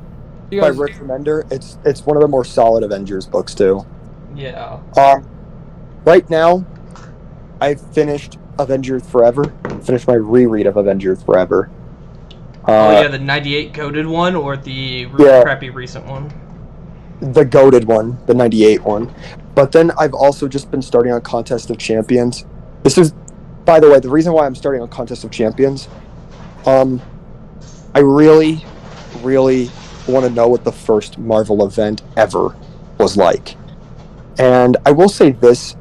[SPEAKER 1] By Rick Remender, it's one of the more solid Avengers books too.
[SPEAKER 3] Yeah.
[SPEAKER 1] Right now, I finished Avengers Forever. Finished my reread of Avengers Forever.
[SPEAKER 3] The 98 coded one or the really crappy recent one?
[SPEAKER 1] The goated one, the 98 one. But then I've also just been starting on Contest of Champions. This is, by the way, the reason why I'm starting on Contest of Champions. I really, really want to know what the first Marvel event ever was like. And I will say this,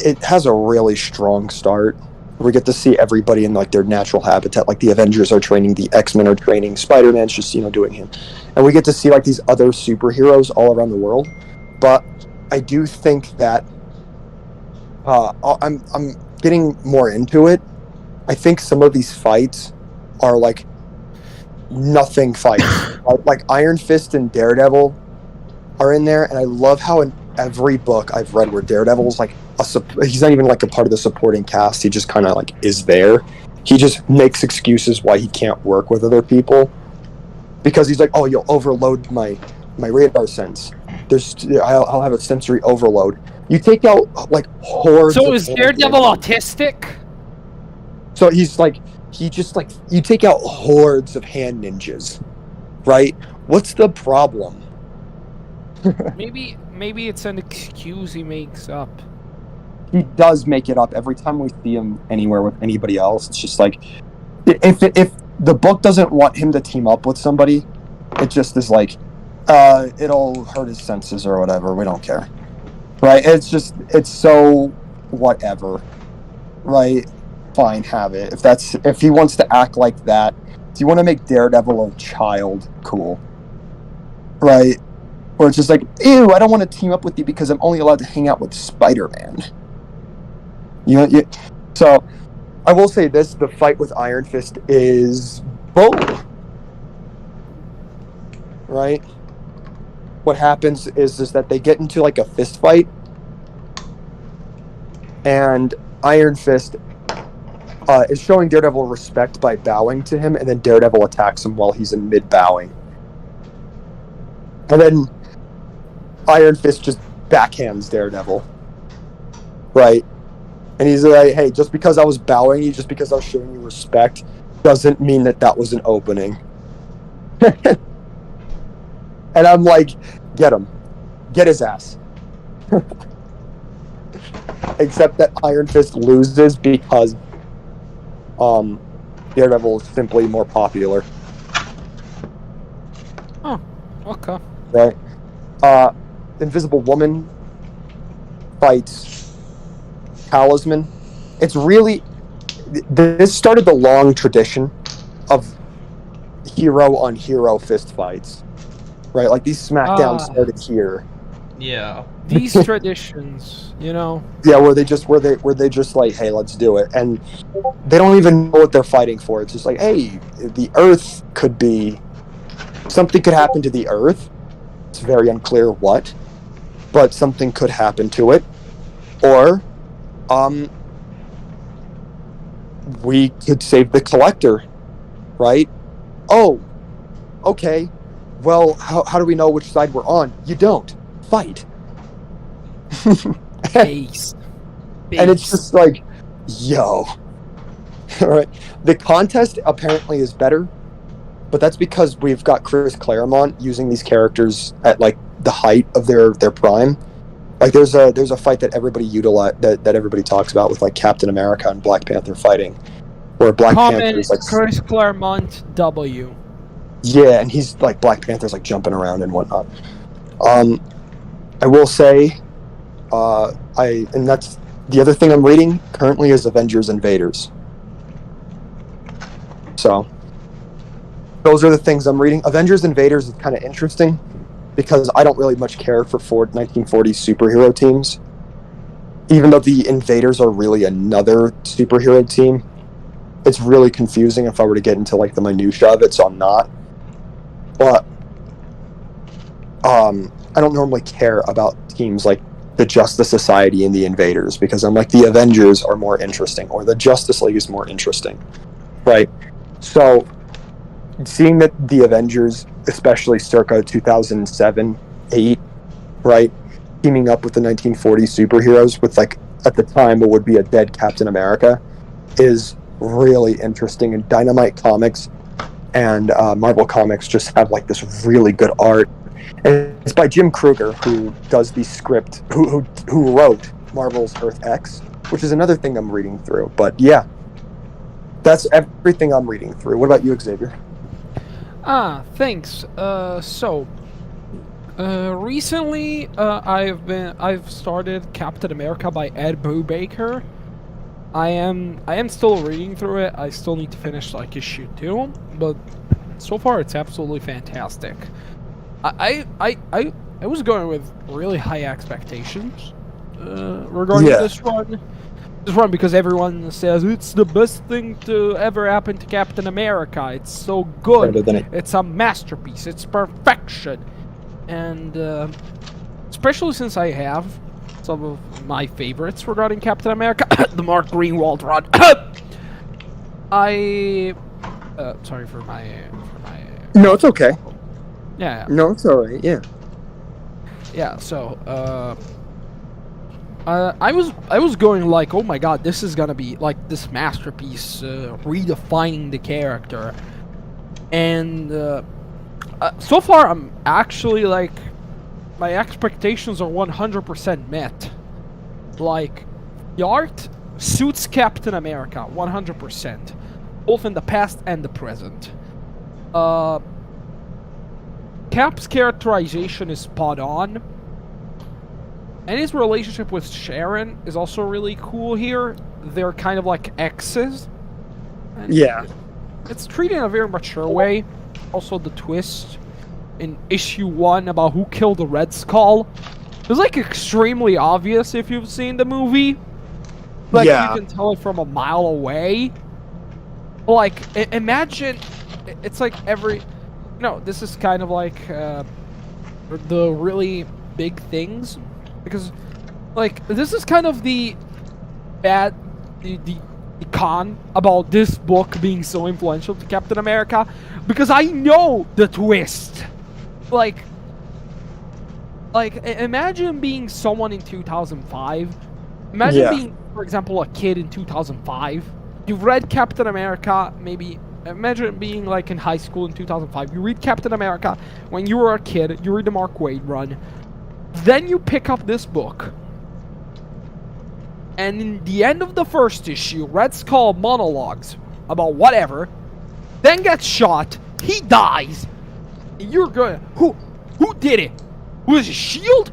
[SPEAKER 1] it has a really strong start. We get to see everybody in like their natural habitat. Like the Avengers are training, the X-Men are training, Spider-Man's just doing him, and we get to see like these other superheroes all around the world. But I do think that I'm getting more into it. I think some of these fights are like nothing fights. Like Iron Fist and Daredevil are in there, and I love how in every book I've read where Daredevil's like he's not even like a part of the supporting cast. He just kind of like is there. He just makes excuses why he can't work with other people because he's like, oh, you'll overload my radar sense. I'll have a sensory overload. You take out like hordes.
[SPEAKER 2] So is Daredevil autistic?
[SPEAKER 1] So he's like, you take out hordes of hand ninjas, right? What's the problem?
[SPEAKER 2] Maybe it's an excuse he makes up.
[SPEAKER 1] He does make it up every time we see him anywhere with anybody else. It's just like, if the book doesn't want him to team up with somebody, it just is like, it'll hurt his senses or whatever. We don't care, right? It's so whatever, right? Fine, have it. If he wants to act like that, if you want to make Daredevil a child, cool, right? Or it's just like, ew, I don't want to team up with you because I'm only allowed to hang out with Spider-Man. So I will say this: the fight with Iron Fist is bold, right? What happens is that they get into like a fist fight, and Iron Fist is showing Daredevil respect by bowing to him, and then Daredevil attacks him while he's in mid-bowing. And then Iron Fist just backhands Daredevil, right? And he's like, hey, just because I was bowing you, just because I was showing you respect, doesn't mean that was an opening. And I'm like, get him. Get his ass. Except that Iron Fist loses because Daredevil is simply more popular.
[SPEAKER 2] Oh, okay.
[SPEAKER 1] Right. Invisible Woman fights Talisman. It's really... This started the long tradition of hero-on-hero fist fights. Right? Like, these SmackDowns started here.
[SPEAKER 3] Yeah.
[SPEAKER 2] These traditions,
[SPEAKER 1] Yeah, where they just like, hey, let's do it. And they don't even know what they're fighting for. It's just like, hey, the Earth could be... Something could happen to the Earth. It's very unclear what. But something could happen to it. Or, we could save the Collector. Right? Oh, okay. Well, how do we know which side we're on? You don't. Fight.
[SPEAKER 2] base.
[SPEAKER 1] And it's just like, yo. Alright. The contest apparently is better, but that's because we've got Chris Claremont using these characters at like the height of their prime. Like there's a fight that everybody that everybody talks about with like Captain America and Black Panther fighting, where Black Panther is like
[SPEAKER 2] Chris Claremont W.
[SPEAKER 1] Yeah, and he's like Black Panther's like jumping around and whatnot. I will say, and that's the other thing I'm reading currently is Avengers Invaders. So those are the things I'm reading. Avengers Invaders is kind of interesting because I don't really much care for 1940s superhero teams, even though the Invaders are really another superhero team. It's really confusing if I were to get into like the minutia of it, so I'm not. But I don't normally care about teams like the Justice Society and the Invaders because I'm like, the Avengers are more interesting, or the Justice League is more interesting, right? So seeing that the Avengers, especially circa 2007-8, right, teaming up with the 1940s superheroes with like at the time it would be a dead Captain America, is really interesting. And Dynamite Comics and Marvel Comics just have like this really good art, and it's by Jim Kruger, who does the script, who wrote Marvel's Earth X, which is another thing I'm reading through. But yeah, that's everything I'm reading through. What about you, Xavier?
[SPEAKER 2] Thanks. Recently, I've started Captain America by Ed Brubaker. I am still reading through it. I still need to finish like issue 2, but so far it's absolutely fantastic. I was going with really high expectations regarding this run. This run because everyone says it's the best thing to ever happen to Captain America. It's so good. It's a masterpiece. It's perfection. And especially since I have some of my favorites regarding Captain America, the Mark Greenwald run. Sorry for my.
[SPEAKER 1] No, it's okay.
[SPEAKER 2] Yeah.
[SPEAKER 1] No, it's alright. Yeah.
[SPEAKER 2] Yeah. So, I was going like, oh my god, this is gonna be like this masterpiece, redefining the character, and so far I'm actually like, my expectations are 100% met. Like, the art suits Captain America 100%, both in the past and the present. Cap's characterization is spot on. And his relationship with Sharon is also really cool here. They're kind of like exes. And
[SPEAKER 1] Yeah.
[SPEAKER 2] it's treated in a very mature way. Also, the twist in issue 1 about who killed the Red Skull is like extremely obvious if you've seen the movie. Like,
[SPEAKER 1] Yeah.
[SPEAKER 2] you can tell it from a mile away. Like, imagine, it's like every... No, this is kind of like the really big things. Because, like, this is kind of the con about this book being so influential to Captain America. Because I know the twist. Like, imagine being someone in 2005. Imagine being, for example, a kid in 2005. You've read Captain America, maybe... Imagine being like in high school in 2005. You read Captain America when you were a kid. You read the Mark Waid run. Then you pick up this book. And in the end of the first issue, Red Skull monologues about whatever. Then gets shot. He dies. And you're going, who did it? Was it S.H.I.E.L.D.?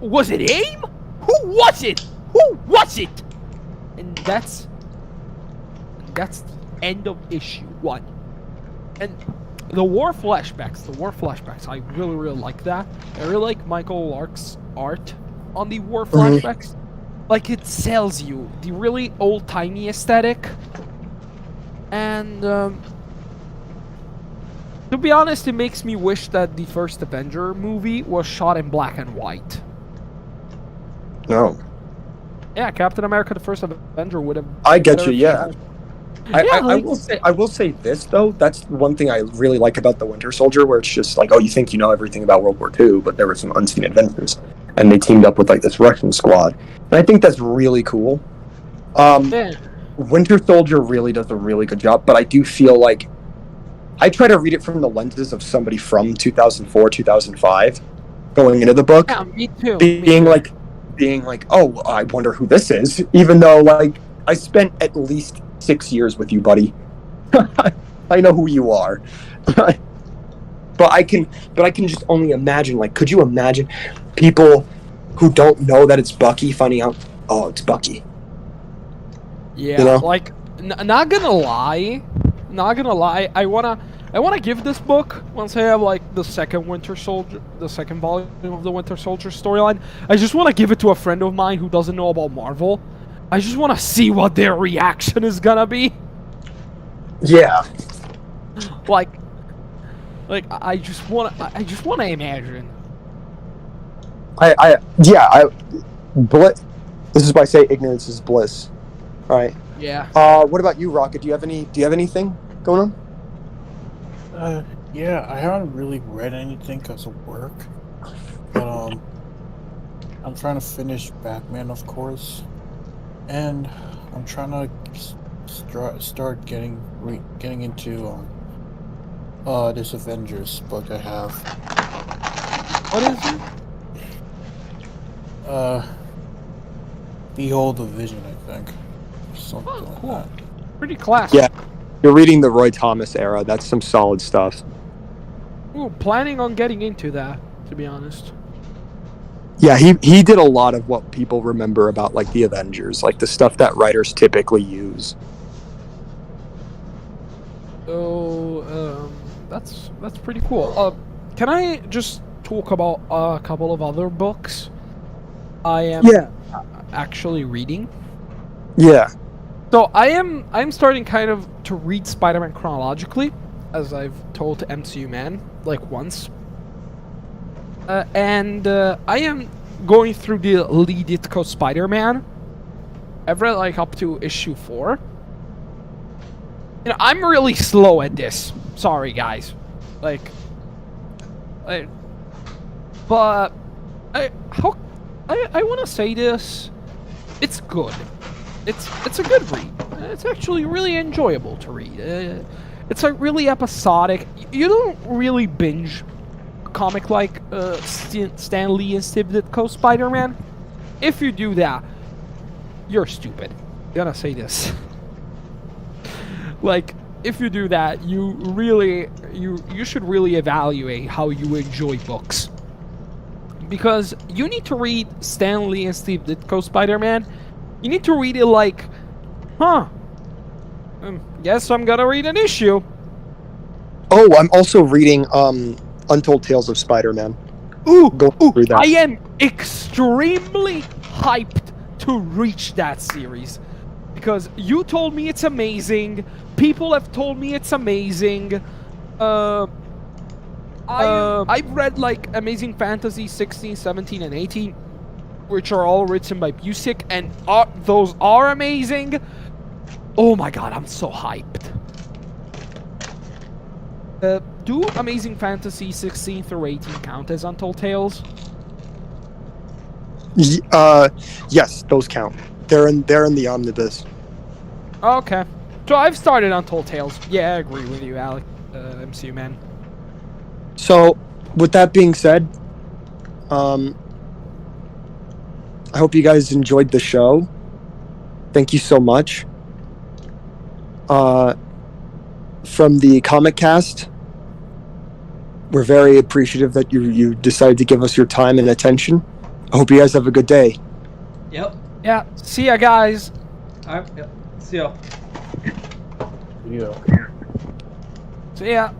[SPEAKER 2] Was it AIM? Who was it? Who was it? And that's the end of issue 1. And the war flashbacks, I really, really like that. I really like Michael Lark's art on the war flashbacks. Like, it sells you the really old-timey aesthetic. And, to be honest, it makes me wish that the first Avenger movie was shot in black and white.
[SPEAKER 1] No.
[SPEAKER 2] Yeah, Captain America, the first Avenger would have...
[SPEAKER 1] I get you, yeah. I
[SPEAKER 2] like,
[SPEAKER 1] will say this though. That's one thing I really like about the Winter Soldier, where it's just like, oh, you think you know everything about World War II, but there were some unseen adventures, and they teamed up with like this Russian squad, and I think that's really cool. Winter Soldier really does a really good job, but I do feel like I try to read it from the lenses of somebody from 2004, 2005, going into the book.
[SPEAKER 2] Yeah, me too.
[SPEAKER 1] Being like, oh, I wonder who this is, even though like I spent at least 6 years with you, buddy. I know who you are. But I can just only imagine, like, could you imagine people who don't know that it's Bucky finding out, oh, it's Bucky?
[SPEAKER 2] Yeah,
[SPEAKER 1] you know?
[SPEAKER 2] Like, not gonna lie, I wanna give this book, once I have like the second volume of the Winter Soldier storyline, I just wanna give it to a friend of mine who doesn't know about Marvel. I just wanna see what their reaction is gonna be.
[SPEAKER 1] Yeah.
[SPEAKER 2] Like I just wanna imagine.
[SPEAKER 1] This is why I say ignorance is bliss. Right.
[SPEAKER 2] Yeah.
[SPEAKER 1] What about you, Rocket? Do you have anything going on?
[SPEAKER 4] Yeah, I haven't really read anything because of work. But, I'm trying to finish Batman, of course. And I'm trying to start getting into, this Avengers book I have.
[SPEAKER 2] What is it?
[SPEAKER 4] Behold the Vision, I think. Something like
[SPEAKER 2] Cool.
[SPEAKER 4] that.
[SPEAKER 2] Pretty classic.
[SPEAKER 1] Yeah. You're reading the Roy Thomas era. That's some solid stuff.
[SPEAKER 2] Ooh, planning on getting into that, to be honest.
[SPEAKER 1] Yeah, he did a lot of what people remember about like the Avengers, like the stuff that writers typically use.
[SPEAKER 2] So that's pretty cool. Can I just talk about a couple of other books I am actually reading?
[SPEAKER 1] Yeah.
[SPEAKER 2] So I'm starting kind of to read Spider-Man chronologically, as I've told MCU Man like once. And I am going through the Lee Ditko Spider-Man. I've read like up to issue 4. You know, I'm really slow at this. Sorry, guys. But I want to say this. It's good. It's a good read. It's actually really enjoyable to read. It's like really episodic. You don't really binge a comic like Stan Lee and Steve Ditko Spider-Man. If you do that, you're stupid. I'm gonna say this. Like, if you do that, you should really evaluate how you enjoy books. Because you need to read Stan Lee and Steve Ditko Spider-Man. You need to read it like, guess I'm gonna read an issue.
[SPEAKER 1] Oh, I'm also reading Untold Tales of Spider-Man.
[SPEAKER 2] Ooh,
[SPEAKER 1] through that.
[SPEAKER 2] I am extremely hyped to reach that series. Because you told me it's amazing. People have told me it's amazing. I've read like Amazing Fantasy 16, 17, and 18, which are all written by Busiek, and those are amazing. Oh my god, I'm so hyped. Do Amazing Fantasy 16 through 18 count as Untold Tales?
[SPEAKER 1] Yes, those count. They're in the omnibus.
[SPEAKER 2] Okay. So I've started Untold Tales. Yeah, I agree with you, Alec. MCU Man.
[SPEAKER 1] So, with that being said, I hope you guys enjoyed the show. Thank you so much. From the Comic Cast, we're very appreciative that you decided to give us your time and attention. I hope you guys have a good day.
[SPEAKER 3] Yep.
[SPEAKER 2] Yeah, see ya, guys.
[SPEAKER 3] Alright, yep. See ya.
[SPEAKER 4] Yeah.
[SPEAKER 2] See ya.